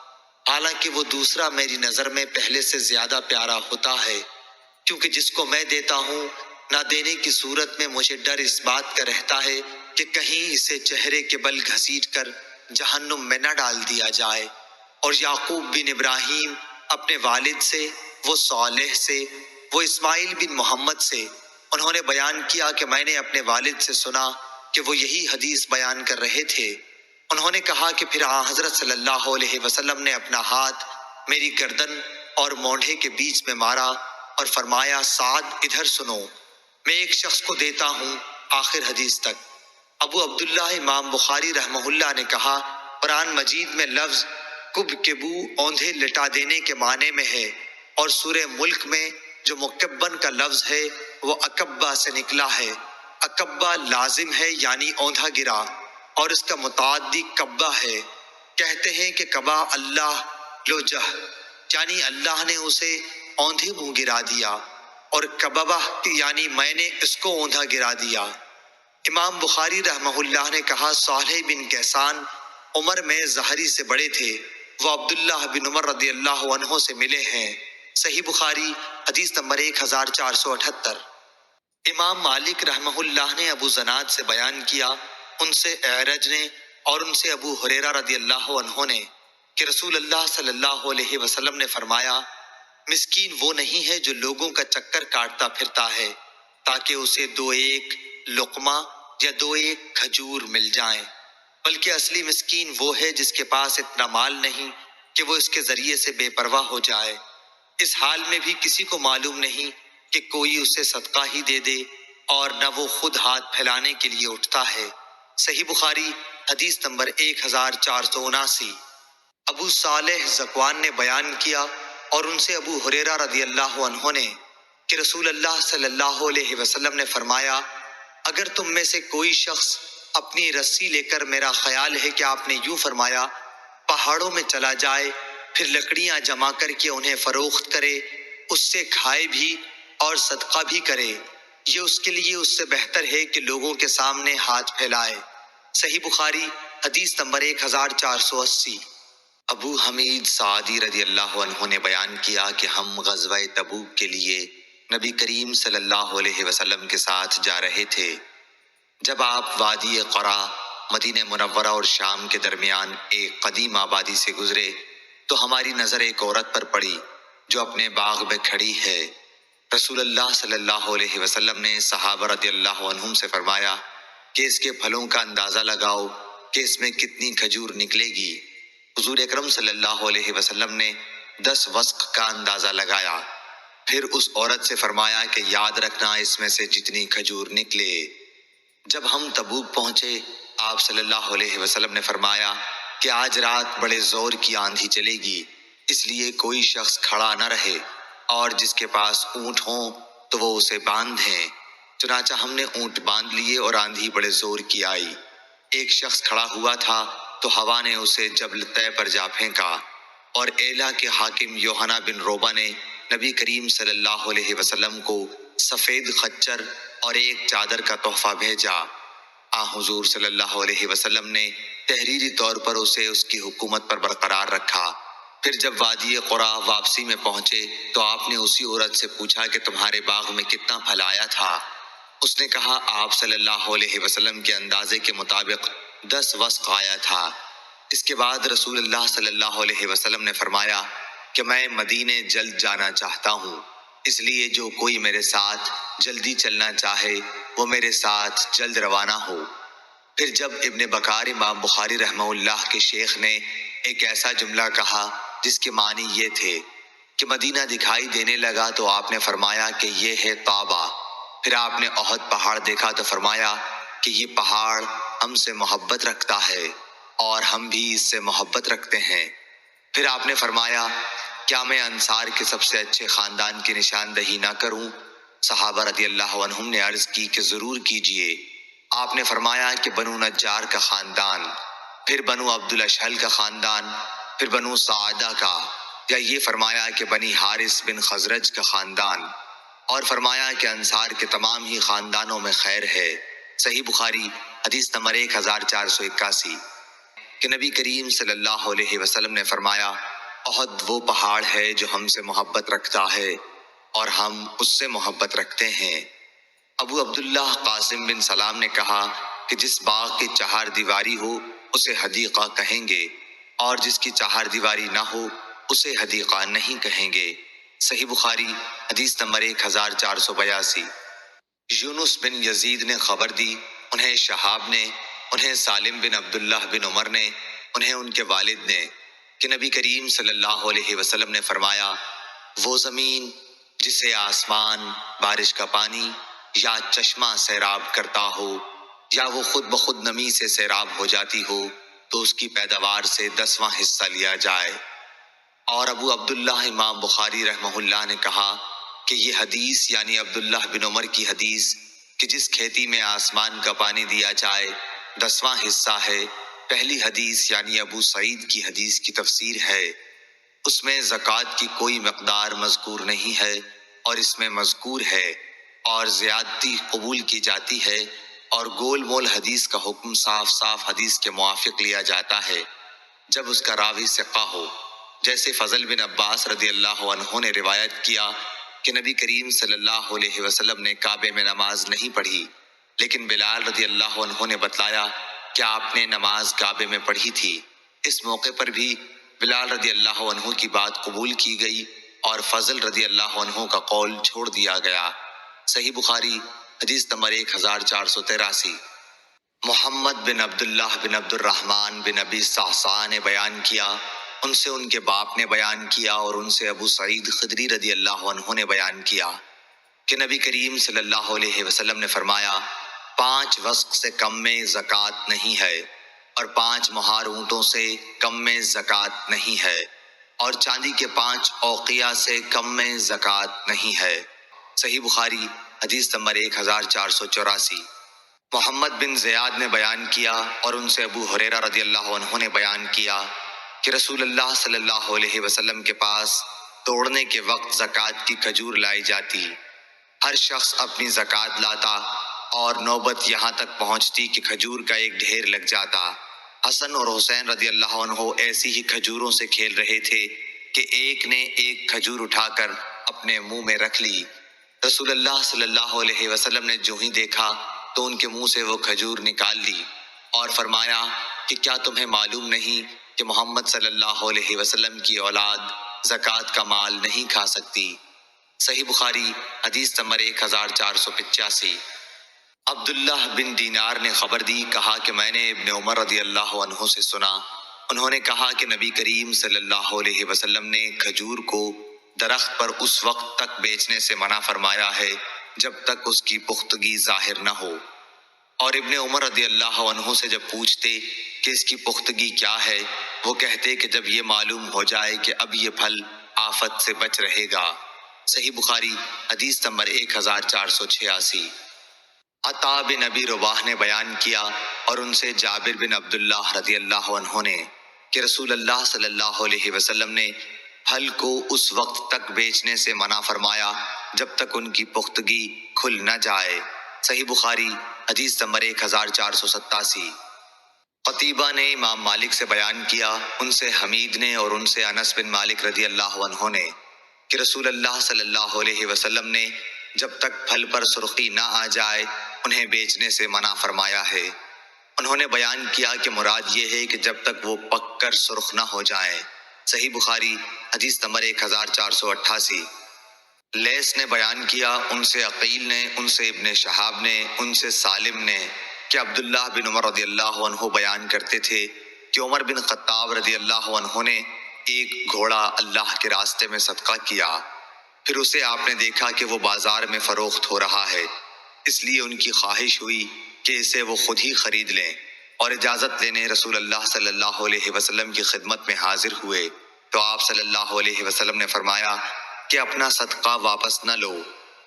Speaker 1: حالانکہ وہ دوسرا میری نظر میں پہلے سے زیادہ پیارا ہوتا ہے، کیونکہ جس کو میں دیتا ہوں نہ دینے کی صورت میں مجھے ڈر اس بات کا رہتا ہے کہ کہیں اسے چہرے کے بل گھسیٹ کر جہنم میں نہ ڈال دیا جائے۔ اور یعقوب بن ابراہیم اپنے والد سے، وہ صالح سے، وہ اسماعیل بن محمد سے، انہوں نے بیان کیا کہ میں نے اپنے والد سے سنا کہ وہ یہی حدیث بیان کر رہے تھے۔ انہوں نے کہا کہ پھر حضرت صلی اللہ علیہ وسلم نے اپنا ہاتھ میری گردن اور مونڈھے کے بیچ میں مارا اور فرمایا، سعد ادھر سنو، میں ایک شخص کو دیتا ہوں، آخر حدیث تک۔ ابو عبداللہ امام بخاری رحمہ اللہ نے کہا، قرآن مجید میں لفظ کب کبو اوندھے لٹا دینے کے معنی میں ہے، اور سورہ ملک میں جو مکبن کا لفظ ہے وہ اکبا سے نکلا ہے۔ اکبا لازم ہے یعنی اوندھا گرا، اور اس کا متعدی کبہ ہے۔ کہتے ہیں کہ کبا اللہ لوجہ، یعنی اللہ نے اسے اوندھے منہ گرا دیا، اور کببہ یعنی میں نے اس کو اوندھا گرا دیا۔ امام بخاری رحمہ اللہ نے کہا صالح بن کیسان عمر میں زہری سے بڑے تھے، وہ عبداللہ بن عمر رضی اللہ عنہ سے ملے ہیں۔ صحیح بخاری حدیث نمبر 1478۔ امام مالک رحمہ اللہ نے ابو زناد سے بیان کیا، ان سے اعرج نے اور ان سے ابو ہریرہ رضی اللہ عنہ نے کہ رسول اللہ صلی اللہ علیہ وسلم نے فرمایا، مسکین وہ نہیں ہے جو لوگوں کا چکر کاٹتا پھرتا ہے تاکہ اسے دو ایک لقمہ یا دو ایک کھجور مل جائیں، بلکہ اصلی مسکین وہ ہے جس کے پاس اتنا مال نہیں کہ وہ اس کے ذریعے سے بے پرواہ ہو جائے، اس حال میں بھی کسی کو معلوم نہیں کہ کوئی اسے صدقہ ہی دے دے، اور نہ وہ خود ہاتھ پھیلانے کے لیے اٹھتا ہے۔ صحیح بخاری حدیث نمبر 1479۔ ابو صالح ذکوان نے بیان کیا اور ان سے ابو ہریرہ رضی اللہ عنہ نے کہ رسول اللہ صلی اللہ علیہ وسلم نے فرمایا، اگر تم میں سے کوئی شخص اپنی رسی لے کر، میرا خیال ہے کہ آپ نے یوں فرمایا، پہاڑوں میں چلا جائے، پھر لکڑیاں جمع کر کے انہیں فروخت کرے، اس سے کھائے بھی اور صدقہ بھی کرے، یہ اس کے لیے اس سے بہتر ہے کہ لوگوں کے سامنے ہاتھ پھیلائے۔ صحیح بخاری حدیث نمبر 1480۔ ابو حمید سعدی رضی اللہ عنہ نے بیان کیا کہ ہم غزوہ تبوک کے لیے نبی کریم صلی اللہ علیہ وسلم کے ساتھ جا رہے تھے۔ جب آپ وادی قرا، مدینہ منورہ اور شام کے درمیان ایک قدیم آبادی سے گزرے تو ہماری نظر ایک عورت پر پڑی جو اپنے باغ میں کھڑی ہے۔ رسول اللہ صلی اللہ علیہ وسلم نے صحابہ رضی اللہ عنہم سے فرمایا کہ اس کے پھلوں کا اندازہ لگاؤ کہ اس میں کتنی کھجور نکلے گی۔ حضور اکرم صلی اللہ علیہ وسلم نے 10 وسق کا اندازہ لگایا، پھر اس عورت سے فرمایا کہ یاد رکھنا اس میں سے جتنی کھجور نکلے۔ جب ہم تبوک پہنچے، آپ صلی اللہ علیہ وسلم نے فرمایا کہ آج رات بڑے زور کی آندھی چلے گی، اس لیے کوئی شخص کھڑا نہ رہے، اور جس کے پاس اونٹ ہوں تو وہ اسے باندھیں۔ چنانچہ ہم نے اونٹ باندھ لیے اور آندھی بڑے زور کی آئی۔ ایک شخص کھڑا ہوا تھا تو ہوا نے اسے جبل طے پر جا پھینکا، اور ایلا کے حاکم یوحنا بن روبہ نے نبی کریم صلی اللہ علیہ وسلم کو سفید خچر اور ایک چادر کا تحفہ بھیجا۔ حضور صلی اللہ علیہ وسلم نے تحریری طور پر اسے اس کی حکومت پر برقرار رکھا۔ پھر جب وادی قرا واپسی میں پہنچے تو آپ نے اسی عورت سے پوچھا کہ تمہارے باغ میں کتنا پھل آیا تھا؟ اس نے کہا آپ صلی اللہ علیہ وسلم کے اندازے کے مطابق 10 وسق آیا تھا۔ اس کے بعد رسول اللہ صلی اللہ علیہ وسلم نے فرمایا کہ میں مدینے جلد جانا چاہتا ہوں، اس لیے جو کوئی میرے ساتھ جلدی چلنا چاہے وہ میرے ساتھ جلد روانہ ہو۔ پھر جب ابن بکار امام بخاری رحمہ اللہ کے شیخ نے ایک ایسا جملہ کہا جس کے معنی یہ تھے کہ مدینہ دکھائی دینے لگا تو آپ نے فرمایا کہ یہ ہے طابہ۔ پھر آپ نے احد پہاڑ دیکھا تو فرمایا کہ یہ پہاڑ ہم سے محبت رکھتا ہے اور ہم بھی اس سے محبت رکھتے ہیں۔ پھر آپ نے فرمایا کیا میں انصار کے سب سے اچھے خاندان کی نشاندہی نہ کروں؟ صحابہ رضی اللہ عنہم نے عرض کی کہ ضرور کیجئے۔ آپ نے فرمایا کہ بنو نجار کا خاندان، پھر بنو عبد الاشہل کا خاندان، پھر بنو سعدہ کا، یا یہ فرمایا کہ بنی حارث بن خزرج کا خاندان، اور فرمایا کہ انصار کے تمام ہی خاندانوں میں خیر ہے۔ صحیح بخاری حدیث نمبر 1481۔ کہ نبی کریم صلی اللہ علیہ وسلم نے فرمایا احد وہ پہاڑ ہے جو ہم سے محبت رکھتا ہے اور ہم اس سے محبت رکھتے ہیں۔ ابو عبداللہ قاسم بن سلام نے کہا کہ جس باغ کی چہار دیواری ہو اسے حدیقہ کہیں گے، اور جس کی چہار دیواری نہ ہو اسے حدیقہ نہیں کہیں گے۔ صحیح بخاری حدیث نمبر 1482۔ یونس بن یزید نے خبر دی، انہیں شہاب نے، انہیں سالم بن عبداللہ بن عمر نے، انہیں ان کے والد نے، کہ نبی کریم صلی اللہ علیہ وسلم نے فرمایا وہ زمین جسے آسمان بارش کا پانی یا چشمہ سیراب کرتا ہو، یا وہ خود بخود نمی سے سیراب ہو جاتی ہو، تو اس کی پیداوار سے 10واں حصہ لیا جائے۔ اور ابو عبداللہ امام بخاری رحمہ اللہ نے کہا کہ یہ حدیث یعنی عبداللہ بن عمر کی حدیث کہ جس کھیتی میں آسمان کا پانی دیا جائے 10واں حصہ ہے۔ پہلی حدیث یعنی ابو سعید کی حدیث کی تفسیر ہے۔ اس میں زکوٰۃ کی کوئی مقدار مذکور نہیں ہے، اور اس میں مذکور ہے اور زیادتی قبول کی جاتی ہے، اور گول مول حدیث کا حکم صاف صاف حدیث کے موافق لیا جاتا ہے جب اس کا راوی ثقہ ہو۔ جیسے فضل بن عباس رضی اللہ عنہ نے روایت کیا کہ نبی کریم صلی اللہ علیہ وسلم نے کعبے میں نماز نہیں پڑھی، لیکن بلال رضی اللہ عنہ نے بتلایا کہ آپ نے نماز کعبے میں پڑھی تھی۔ اس موقع پر بھی بلال رضی اللہ عنہ کی بات قبول کی گئی اور فضل رضی اللہ عنہ کا قول چھوڑ دیا گیا۔ صحیح بخاری حدیث نمبر 1483۔ محمد بن عبداللہ بن عبد الرحمن بن ابی صعصع نے بیان کیا، ان سے ان کے باپ نے بیان کیا، اور ان سے ابو سعید خدری رضی اللہ عنہ نے بیان کیا کہ نبی کریم صلی اللہ علیہ وسلم نے فرمایا، 5 وسق سے کم میں زکوٰۃ نہیں ہے، اور 5 مہار اونٹوں سے کم میں زکوٰۃ نہیں ہے، اور چاندی کے 5 اوقیہ سے کم میں زکوٰۃ نہیں ہے۔ صحیح بخاری حدیث نمبر 1484۔ محمد بن زیاد نے بیان کیا، اور ان سے ابو ہریرہ رضی اللہ عنہ نے بیان کیا کہ رسول اللہ صلی اللہ علیہ وسلم کے پاس توڑنے کے وقت زکوٰۃ کی کھجور لائی جاتی، ہر شخص اپنی زکوٰۃ لاتا، اور نوبت یہاں تک پہنچتی کہ کھجور کا ایک ڈھیر لگ جاتا۔ حسن اور حسین رضی اللہ عنہ ایسی ہی کھجوروں سے کھیل رہے تھے کہ ایک نے ایک کھجور اٹھا کر اپنے منہ میں رکھ لی۔ رسول اللہ صلی اللہ علیہ وسلم نے جو ہی دیکھا تو ان کے منہ سے وہ کھجور نکال لی، اور فرمایا کہ کیا تمہیں معلوم نہیں کہ محمد صلی اللہ علیہ وسلم کی اولاد زکوٰۃ کا مال نہیں کھا سکتی؟ صحیح بخاری حدیث نمبر 1485۔ عبداللہ بن دینار نے خبر دی، کہا کہ میں نے ابن عمر رضی اللہ عنہ سے سنا، انہوں نے کہا کہ نبی کریم صلی اللہ علیہ وسلم نے کھجور کو درخت پر اس وقت تک بیچنے سے منع فرمایا ہے جب تک اس کی پختگی ظاہر نہ ہو۔ اور ابن عمر رضی اللہ عنہ سے جب پوچھتے کہ اس کی پختگی کیا ہے، وہ کہتے کہ جب یہ معلوم ہو جائے کہ اب یہ پھل آفت سے بچ رہے گا۔ صحیح بخاری حدیث نمبر 1486۔ عطا بن ابی رباح نے بیان کیا، اور ان سے جابر بن عبداللہ رضی اللہ عنہ نے کہ رسول اللہ صلی اللہ علیہ وسلم نے پھل کو اس وقت تک بیچنے سے منع فرمایا جب تک ان کی پختگی کھل نہ جائے۔ صحیح بخاری حدیث نمبر 1487۔ قتیبہ نے امام مالک سے بیان کیا، ان سے حمید نے اور ان سے انس بن مالک رضی اللہ عنہ نے کہ رسول اللہ صلی اللہ علیہ وسلم نے جب تک پھل پر سرخی نہ آ جائے انہیں بیچنے سے منع فرمایا ہے۔ انہوں نے بیان کیا کہ مراد یہ ہے کہ جب تک وہ پک کر سرخ نہ ہو جائیں۔ صحیح بخاری حدیث نمبر 1488۔ لیث نے بیان کیا، ان سے عقیل نے، ان سے ابن شہاب نے، ان سے سالم نے کہ عبداللہ بن عمر رضی اللہ عنہ بیان کرتے تھے کہ عمر بن خطاب رضی اللہ عنہ نے ایک گھوڑا اللہ کے راستے میں صدقہ کیا، پھر اسے آپ نے دیکھا کہ وہ بازار میں فروخت ہو رہا ہے، اس لیے ان کی خواہش ہوئی کہ اسے وہ خود ہی خرید لیں، اور اجازت لینے رسول اللہ صلی اللہ علیہ وسلم کی خدمت میں حاضر ہوئے تو آپ صلی اللہ علیہ وسلم نے فرمایا کہ اپنا صدقہ واپس نہ لو۔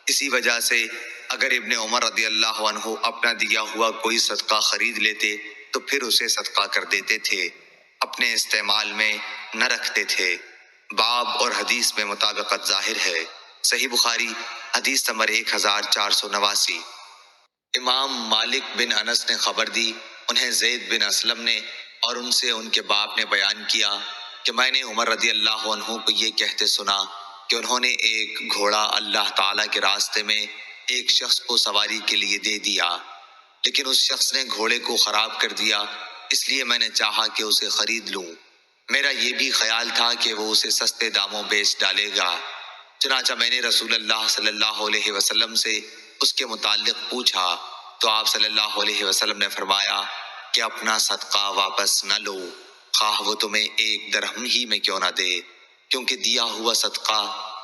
Speaker 1: اسی وجہ سے اگر ابن عمر رضی اللہ عنہ اپنا دیا ہوا کوئی صدقہ خرید لیتے تو پھر اسے صدقہ کر دیتے تھے، اپنے استعمال میں نہ رکھتے تھے۔ باب اور حدیث میں مطابقت ظاہر ہے۔ صحیح بخاری حدیث نمبر 1489۔ امام مالک بن انس نے خبر دی، انہیں زید بن اسلم نے اور ان سے ان کے باپ نے بیان کیا کہ میں نے عمر رضی اللہ عنہ کو یہ کہتے سنا کہ انہوں نے ایک گھوڑا اللہ تعالیٰ کے راستے میں ایک شخص کو سواری کے لیے دے دیا، لیکن اس شخص نے گھوڑے کو خراب کر دیا، اس لیے میں نے چاہا کہ اسے خرید لوں۔ میرا یہ بھی خیال تھا کہ وہ اسے سستے داموں بیچ ڈالے گا، چنانچہ میں نے رسول اللہ صلی اللہ علیہ وسلم سے اس کے متعلق پوچھا تو آپ صلی اللہ علیہ وسلم نے فرمایا کہ اپنا صدقہ واپس نہ لو، خواہ وہ تمہیں 1 درہم ہی میں کیوں نہ دے، کیونکہ دیا ہوا صدقہ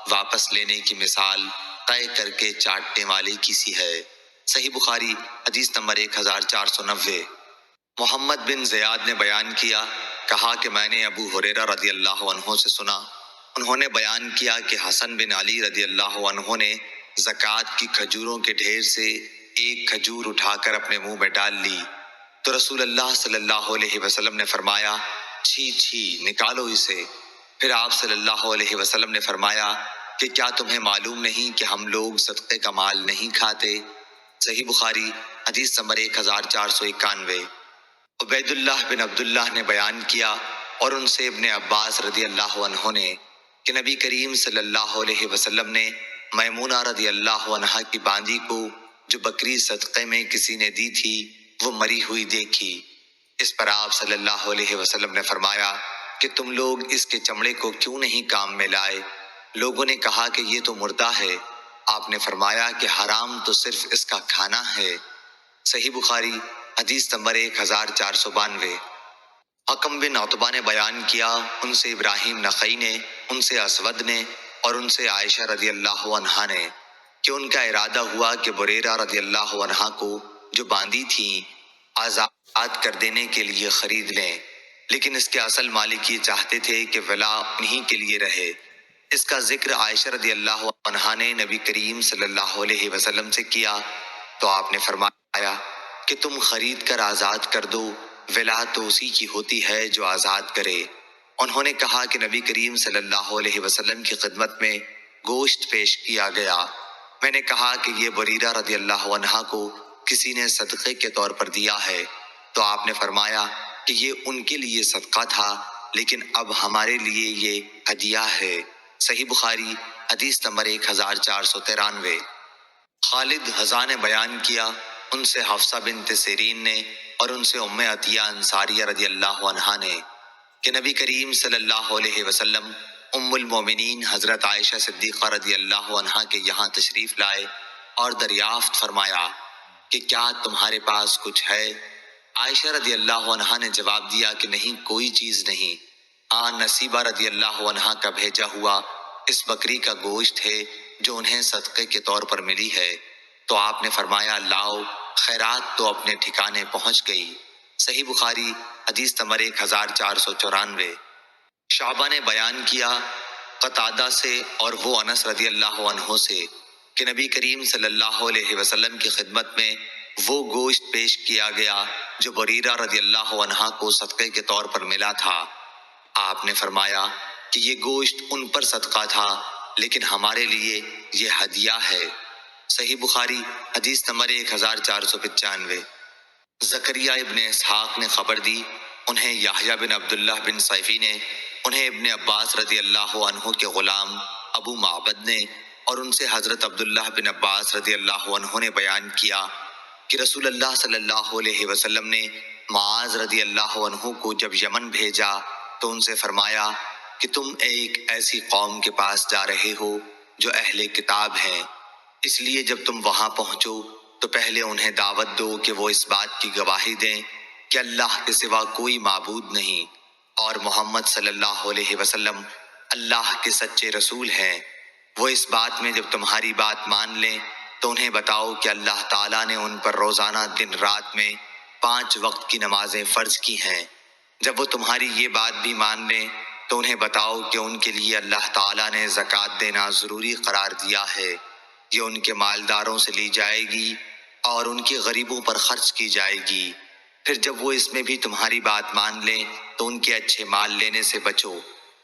Speaker 1: واپس لینے کی مثال طے کر کے چاٹنے والے کی سی ہے۔ صحیح بخاری حدیث نمبر 1490۔ محمد بن زیاد نے بیان کیا، کہا کہ میں نے ابو ہریرہ رضی اللہ عنہ سے سنا، انہوں نے بیان کیا کہ حسن بن علی رضی اللہ عنہ نے زکوٰۃ کی کھجوروں کے ڈھیر سے ایک کھجور اٹھا کر اپنے منہ میں ڈال لی تو رسول اللہ صلی اللہ علیہ وسلم نے فرمایا چھی چھی نکالو اسے۔ پھر آپ صلی اللہ علیہ وسلم نے فرمایا کہ کیا تمہیں معلوم نہیں کہ ہم لوگ صدقے کا مال نہیں کھاتے؟ صحیح بخاری حدیث نمبر 1491۔ عبید اللہ بن عبداللہ نے بیان کیا اور ان سے ابن عباس رضی اللہ عنہ نے کہ نبی کریم صلی اللہ علیہ وسلم نے میمونہ رضی اللہ عنہا کی باندی کو جو بکری صدقے میں کسی نے دی تھی وہ مری ہوئی دیکھی۔ اس پر آپ صلی اللہ علیہ وسلم نے فرمایا کہ تم لوگ اس کے چمڑے کو کیوں نہیں کام میں لائے؟ لوگوں نے کہا کہ یہ تو مردہ ہے۔ آپ نے فرمایا کہ حرام تو صرف اس کا کھانا ہے۔ صحیح بخاری حدیث نمبر 1492۔ حکم بن عتبہ نے بیان کیا، ان سے ابراہیم نخعی نے، ان سے اسود نے اور ان سے عائشہ رضی اللہ عنہا نے کہ ان کا ارادہ ہوا کہ بریرہ رضی اللہ عنہا کو جو باندھی تھیں آزاد کر دینے کے لیے خرید لیں، لیکن اس کے اصل مالک یہ چاہتے تھے کہ ولا انہی کے لیے رہے۔ اس کا ذکر عائشہ رضی اللہ عنہا نے نبی کریم صلی اللہ علیہ وسلم سے کیا تو آپ نے فرمایا کہ تم خرید کر آزاد کر دو، ولا تو اسی کی ہوتی ہے جو آزاد کرے۔ انہوں نے کہا کہ نبی کریم صلی اللہ علیہ وسلم کی خدمت میں گوشت پیش کیا گیا۔ میں نے کہا کہ یہ بریرہ رضی اللہ عنہا کو کسی نے صدقے کے طور پر دیا ہے، تو آپ نے فرمایا کہ یہ ان کے لیے صدقہ تھا، لیکن اب ہمارے لیے یہ ہدیہ ہے۔ صحیح بخاری حدیث نمبر 1493۔ خالد حذا نے بیان کیا، ان سے حفصہ بنت سیرین نے اور ان سے ام عطیہ انصاریہ رضی اللہ عنہا نے کہ نبی کریم صلی اللہ علیہ وسلم ام المومنین حضرت عائشہ صدیقہ رضی اللہ عنہا کے یہاں تشریف لائے اور دریافت فرمایا کہ کیا تمہارے پاس کچھ ہے؟ عائشہ رضی اللہ عنہا نے جواب دیا کہ نہیں، کوئی چیز نہیں۔ نصیبہ رضی اللہ عنہا کا بھیجا ہوا اس بکری کا گوشت ہے جو انہیں صدقے کے طور پر ملی ہے۔ تو آپ نے فرمایا لاؤ، خیرات تو اپنے ٹھکانے پہنچ گئی۔ صحیح بخاری حدیث نمبر 1494۔ شعبہ نے بیان کیا قتادہ سے اور وہ انس رضی اللہ عنہ سے کہ نبی کریم صلی اللہ علیہ وسلم کی خدمت میں وہ گوشت پیش کیا گیا جو بریرہ رضی اللہ عنہا کو صدقے کے طور پر ملا تھا۔ آپ نے فرمایا کہ یہ گوشت ان پر صدقہ تھا، لیکن ہمارے لیے یہ ہدیہ ہے۔ صحیح بخاری حدیث نمبر 1495۔ زکریا ابن اسحاق نے خبر دی، انہیں یحییٰ بن عبداللہ بن صیفی نے، انہیں ابن عباس رضی اللہ عنہ کے غلام ابو معبد نے اور ان سے حضرت عبداللہ بن عباس رضی اللہ عنہ نے بیان کیا کہ رسول اللہ صلی اللہ علیہ وسلم نے معاذ رضی اللہ عنہ کو جب یمن بھیجا تو ان سے فرمایا کہ تم ایک ایسی قوم کے پاس جا رہے ہو جو اہل کتاب ہیں، اس لیے جب تم وہاں پہنچو تو پہلے انہیں دعوت دو کہ وہ اس بات کی گواہی دیں کہ اللہ کے سوا کوئی معبود نہیں اور محمد صلی اللہ علیہ وسلم اللہ کے سچے رسول ہیں۔ وہ اس بات میں جب تمہاری بات مان لیں تو انہیں بتاؤ کہ اللہ تعالیٰ نے ان پر روزانہ دن رات میں 5 وقت کی نمازیں فرض کی ہیں۔ جب وہ تمہاری یہ بات بھی مان لیں تو انہیں بتاؤ کہ ان کے لیے اللہ تعالیٰ نے زکوٰۃ دینا ضروری قرار دیا ہے، یہ ان کے مالداروں سے لی جائے گی اور ان کے غریبوں پر خرچ کی جائے گی۔ پھر جب وہ اس میں بھی تمہاری بات مان لیں تو ان کے اچھے مال لینے سے بچو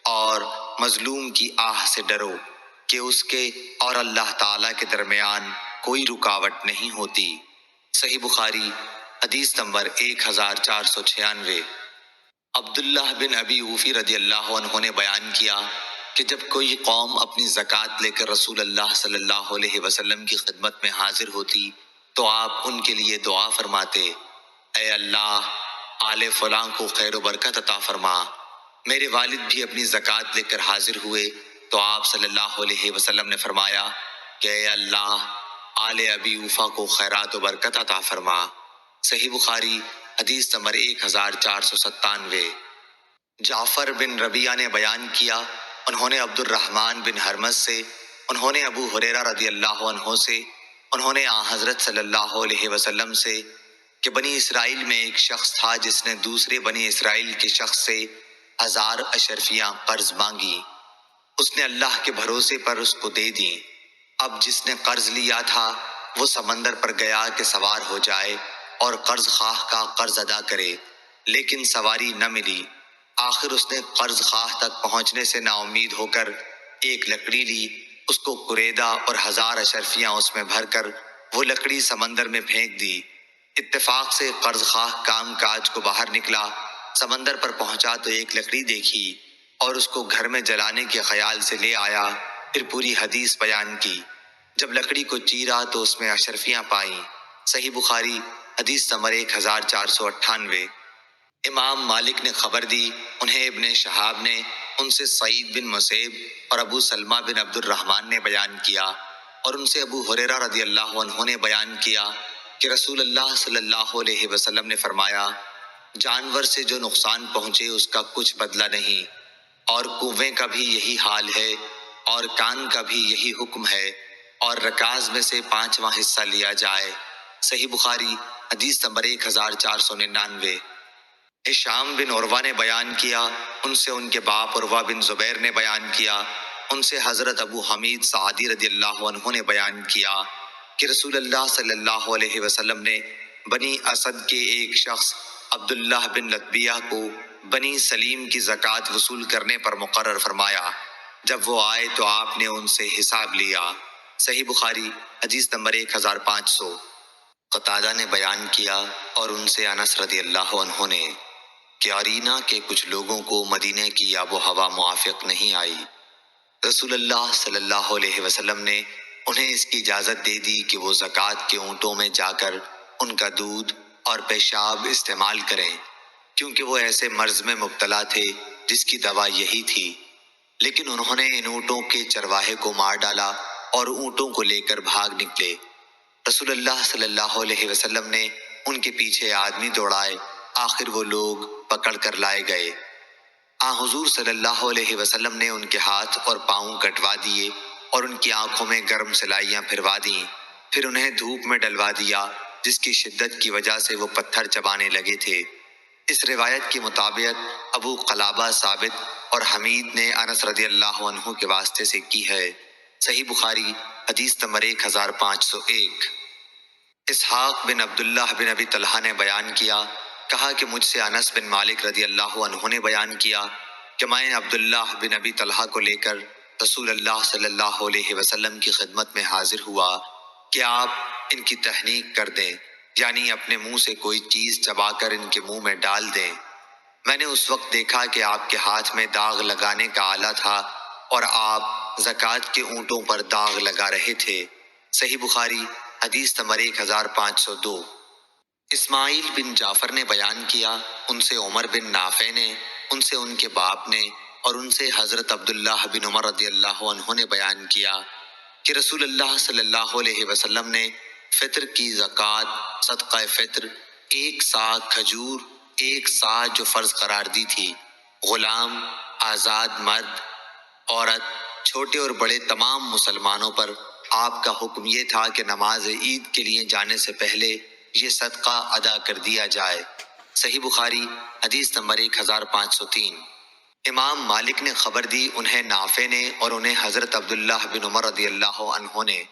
Speaker 1: اور مظلوم کی آہ سے ڈرو کہ اس کے اور اللہ تعالیٰ کے درمیان کوئی رکاوٹ نہیں ہوتی۔ صحیح بخاری حدیث نمبر 1496۔ عبداللہ بن ابی اوفی رضی اللہ عنہ نے بیان کیا کہ جب کوئی قوم اپنی زکوٰۃ لے کر رسول اللہ صلی اللہ علیہ وسلم کی خدمت میں حاضر ہوتی تو آپ ان کے لیے دعا فرماتے، اے اللہ آل فلاں کو خیر و برکت عطا فرما۔ میرے والد بھی اپنی زکوٰۃ لے کر حاضر ہوئے تو آپ صلی اللہ علیہ وسلم نے فرمایا کہ اے اللہ آل ابی اوفا کو خیرات و برکت عطا فرما۔ صحیح بخاری حدیث نمبر 1497۔ جعفر بن ربیعہ نے بیان کیا، انہوں نے عبد الرحمن بن حرمز سے، انہوں نے ابو ہریرہ رضی اللہ عنہ سے، انہوں نے حضرت صلی اللہ علیہ وسلم سے کہ بنی اسرائیل میں ایک شخص تھا جس نے دوسرے بنی اسرائیل کے شخص سے 1000 اشرفیاں قرض مانگی، اس نے اللہ کے بھروسے پر اس کو دے دیں۔ اب جس نے قرض لیا تھا وہ سمندر پر گیا کہ سوار ہو جائے اور قرض خواہ کا قرض ادا کرے، لیکن سواری نہ ملی۔ آخر اس نے قرض خواہ تک پہنچنے سے نا امید ہو کر ایک لکڑی لی، اس کو کریدا اور 1000 اشرفیاں اس میں بھر کر وہ لکڑی سمندر میں پھینک دی۔ اتفاق سے قرض خواہ کام کاج کو باہر نکلا، سمندر پر پہنچا تو ایک لکڑی دیکھی اور اس کو گھر میں جلانے کے خیال سے لے آیا، پھر پوری حدیث بیان کی۔ جب لکڑی کو چیرا تو اس میں اشرفیاں پائیں۔ صحیح بخاری حدیث نمبر 1498۔ امام مالک نے خبر دی، انہیں ابن شہاب نے، ان سے سعید بن مسیب اور ابو سلمہ بن عبد الرحمن نے بیان کیا، اور ان سے ابو ہریرہ رضی اللہ عنہ نے بیان کیا کہ رسول اللہ صلی اللہ علیہ وسلم نے فرمایا، جانور سے جو نقصان پہنچے اس کا کچھ بدلہ نہیں، اور کنویں کا بھی یہی حال ہے، اور کان کا بھی یہی حکم ہے، اور رکاز میں سے 5واں حصہ لیا جائے۔ صحیح بخاری حدیث نمبر 1499۔ ہشام بن عروہ نے بیان کیا، ان سے ان کے باپ عروہ بن زبیر نے بیان کیا، ان سے حضرت ابو حمید سعدی رضی اللہ عنہ نے بیان کیا کہ رسول اللہ صلی اللہ علیہ وسلم نے بنی اسد کے ایک شخص عبداللہ بن لطبیہ کو بنی سلیم کی زکوٰۃ وصول کرنے پر مقرر فرمایا۔ جب وہ آئے تو آپ نے ان سے حساب لیا۔ صحیح بخاری حدیث نمبر 1500۔ قتادہ نے بیان کیا، اور ان سے انس رضی اللہ عنہ نے، کہ عرینہ کے کچھ لوگوں کو مدینے کی آب و ہوا موافق نہیں آئی۔ رسول اللہ صلی اللہ علیہ وسلم نے انہیں اس کی اجازت دے دی کہ وہ زکوٰۃ کے اونٹوں میں جا کر ان کا دودھ اور پیشاب استعمال کریں، کیونکہ وہ ایسے مرض میں مبتلا تھے جس کی دوا یہی تھی۔ لیکن انہوں نے ان اونٹوں کے چرواہے کو مار ڈالا اور اونٹوں کو لے کر بھاگ نکلے۔ رسول اللہ صلی اللہ علیہ وسلم نے ان کے پیچھے آدمی دوڑائے، آخر وہ لوگ پکڑ کر لائے گئے۔ حضور صلی اللہ علیہ وسلم نے ان کے ہاتھ اور پاؤں کٹوا دیے اور ان کی آنکھوں میں گرم سلائیاں پھروا دیں، پھر انہیں دھوپ میں ڈلوا دیا، جس کی شدت کی وجہ سے وہ پتھر چبانے لگے تھے۔ اس روایت کے مطابق ابو قلابہ ثابت اور حمید نے انس رضی اللہ عنہ کے واسطے سے کی ہے۔ صحیح بخاری حدیث نمبر 1501۔ اسحاق بن عبداللہ بن ابی طلحہ نے بیان کیا، کہا کہ مجھ سے انس بن مالک رضی اللہ عنہ نے بیان کیا کہ میں عبداللہ بن ابی طلحہ کو لے کر رسول اللہ صلی اللہ علیہ وسلم کی خدمت میں حاضر ہوا کہ آپ ان کی تحنیک کر دیں، یعنی اپنے منہ سے کوئی چیز چبا کر ان کے منہ میں ڈال دیں۔ میں نے اس وقت دیکھا کہ آپ کے ہاتھ میں داغ لگانے کا آلہ تھا اور آپ زکوٰۃ کے اونٹوں پر داغ لگا رہے تھے۔ صحیح بخاری حدیث نمبر 1502۔ اسماعیل بن جعفر نے بیان کیا، ان سے عمر بن نافع نے، ان سے ان کے باپ نے، اور ان سے حضرت عبداللہ بن عمر رضی اللہ عنہ نے بیان کیا کہ رسول اللہ صلی اللہ علیہ وسلم نے فطر کی زکوٰۃ صدقہ فطر 1 سا کھجور، 1 سا جو فرض قرار دی تھی، غلام، آزاد مرد، عورت، چھوٹے اور بڑے تمام مسلمانوں پر آپ کا حکم یہ تھا کہ نماز عید کے لیے جانے سے پہلے یہ صدقہ ادا کر دیا جائے۔ صحیح بخاری حدیث نمبر 1503۔ امام مالک نے خبر دی، انہیں نافع نے اور انہیں حضرت عبداللہ بن عمر رضی اللہ عنہ نے،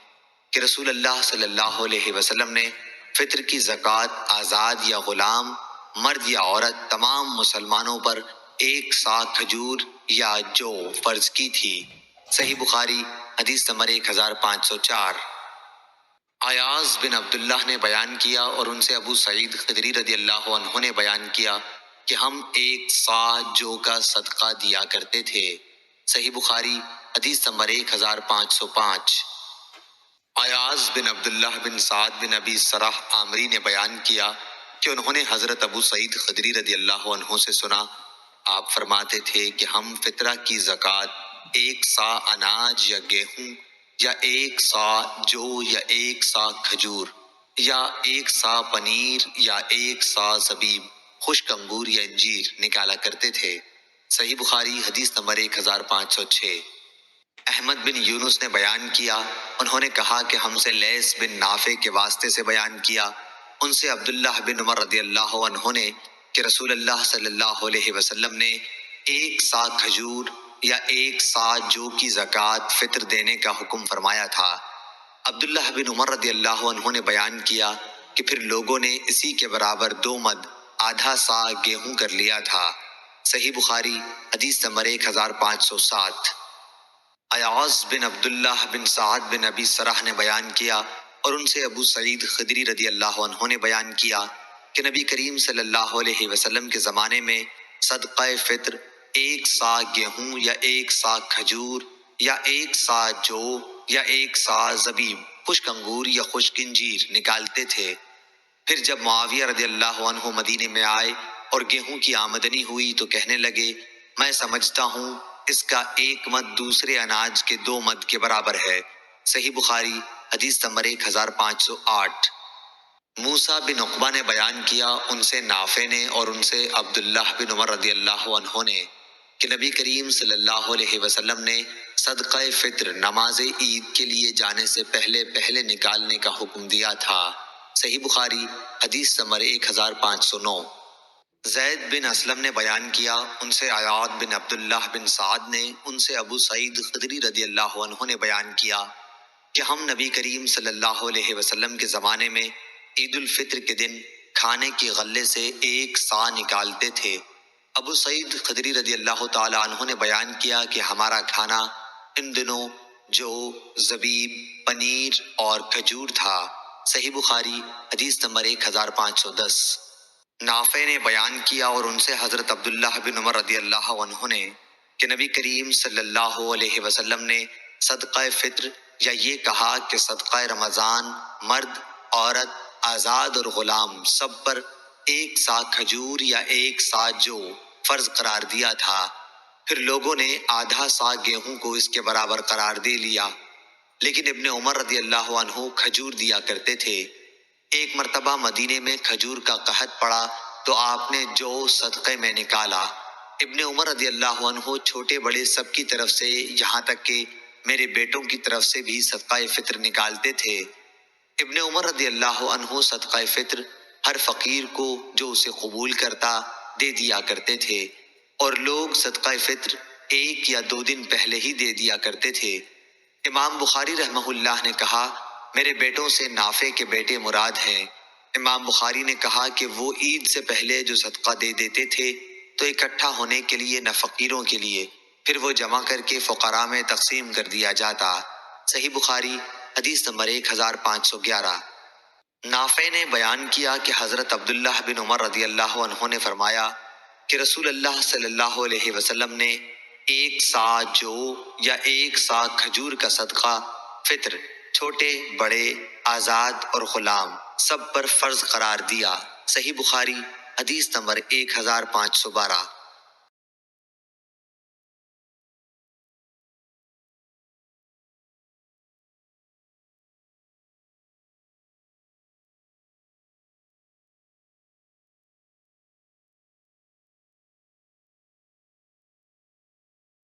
Speaker 1: کہ رسول اللہ صلی اللہ علیہ وسلم نے فطر کی زکوٰۃ آزاد یا غلام، مرد یا عورت، تمام مسلمانوں پر 1 سا کھجور یا جو فرض کی تھی۔ صحیح بخاری حدیث نمبر 1504۔ ایاز بن عبداللہ نے بیان کیا، اور ان سے ابو سعید خدری رضی اللہ عنہ نے بیان کیا کہ ہم 1 سا جو کا صدقہ دیا کرتے تھے۔ صحیح بخاری حدیث نمبر 1505۔ ایاز بن عبداللہ بن سعد بن ابی سرح عامری نے بیان کیا کہ انہوں نے حضرت ابو سعید خدری رضی اللہ عنہ سے سنا، آپ فرماتے تھے کہ ہم فطرہ کی زکوٰۃ 1 سا اناج یا گیہوں یا 1 سا جو یا 1 سا کھجور یا 1 سا پنیر یا 1 سا زبیب، خشک انگور یا انجیر نکالا کرتے تھے۔ صحیح بخاری حدیث نمبر 1506۔ احمد بن یونس نے بیان کیا، انہوں نے کہا کہ ہم سے لیث بن نافع کے واسطے سے بیان کیا، ان سے عبداللہ بن عمر رضی اللہ عنہ نے، کہ رسول اللہ صلی اللہ علیہ وسلم نے 1 سا کھجور یا 1 سا جو کی زکوٰۃ فطر دینے کا حکم فرمایا تھا۔ عبداللہ بن عمر رضی اللہ عنہ نے بیان کیا کہ کہ پھر لوگوں نے اسی کے برابر 2 مد آدھا سا گیہوں کر لیا تھا۔ صحیح بخاری حدیث نمبر 1507۔ ایاز بن عبداللہ بن سعد بن ابی سرح نے بیان کیا اور ان سے ابو سعید خدری رضی اللہ عنہ نے بیان کیا کہ نبی کریم صلی اللہ علیہ وسلم کے زمانے میں صدقہ فطر 1 سا گیہوں یا 1 سا کھجور یا 1 سا جو یا 1 سا زبیب، خشک انگور یا خشک انجیر نکالتے تھے۔ پھر جب معاویہ رضی اللہ عنہ مدینے میں آئے اور گیہوں کی آمدنی ہوئی تو کہنے لگے، میں سمجھتا ہوں اس کا 1 مد دوسرے اناج کے 2 مد کے برابر ہے۔ صحیح بخاری حدیث نمبر 1508۔ موسیٰ بن عقبہ نے بیان کیا ان سے نافع نے اور ان سے عبداللہ بن عمر رضی اللہ عنہ نے کہ نبی کریم صلی اللہ علیہ وسلم نے صدقہ فطر نماز عید کے لیے جانے سے پہلے پہلے نکالنے کا حکم دیا تھا۔ صحیح بخاری حدیث نمبر 1509۔ زید بن اسلم نے بیان کیا ان سے عیاض بن عبداللہ بن سعد نے ان سے ابو سعید خدری رضی اللہ عنہ نے بیان کیا کہ ہم نبی کریم صلی اللہ علیہ وسلم کے زمانے میں عید الفطر کے دن کھانے کی غلے سے 1 سا نکالتے تھے۔ ابو سعید خدری رضی اللہ تعالی عنہ نے بیان کیا کہ ہمارا کھانا ان دنوں جو زبیب، پنیر اور کھجور تھا۔ صحیح بخاری حدیث نمبر 1510۔ نافع نے بیان کیا اور ان سے حضرت عبداللہ بن عمر رضی اللہ عنہ نے کہ نبی کریم صلی اللہ علیہ وسلم نے صدقہ فطر یا یہ کہا کہ صدقہ رمضان مرد، عورت، آزاد اور غلام سب پر 1 سا کھجور یا 1 سا جو فرض قرار دیا تھا۔ پھر لوگوں نے آدھا سا گیہوں کو اس کے برابر قرار دے لیا، لیکن ابن عمر رضی اللہ عنہ کھجور دیا کرتے تھے۔ ایک مرتبہ مدینے میں کھجور کا قحط پڑا تو آپ نے جو صدقے میں نکالا۔ ابن عمر رضی اللہ عنہ چھوٹے بڑے سب کی طرف سے یہاں تک کہ میرے بیٹوں کی طرف سے بھی صدقہ فطر نکالتے تھے۔ ابن عمر رضی اللہ عنہ صدقہ فطر ہر فقیر کو جو اسے قبول کرتا دے دیا کرتے تھے، اور لوگ صدقہ فطر 1 یا 2 دن پہلے ہی دے دیا کرتے تھے۔ امام بخاری رحمہ اللہ نے کہا، میرے بیٹوں سے نافع کے بیٹے مراد ہیں۔ امام بخاری نے کہا کہ وہ عید سے پہلے جو صدقہ دے دیتے تھے تو اکٹھا ہونے کے لیے نہ فقیروں کے لیے، پھر وہ جمع کر کے فقراء میں تقسیم کر دیا جاتا۔ صحیح بخاری حدیث نمبر 1511۔ نافع نے بیان کیا کہ حضرت عبداللہ بن عمر رضی اللہ عنہ نے فرمایا کہ رسول اللہ صلی اللہ علیہ وسلم نے 1 سا جو یا 1 سا کھجور کا صدقہ فطر چھوٹے بڑے، آزاد اور غلام سب پر فرض قرار دیا۔ صحیح بخاری حدیث نمبر 1512۔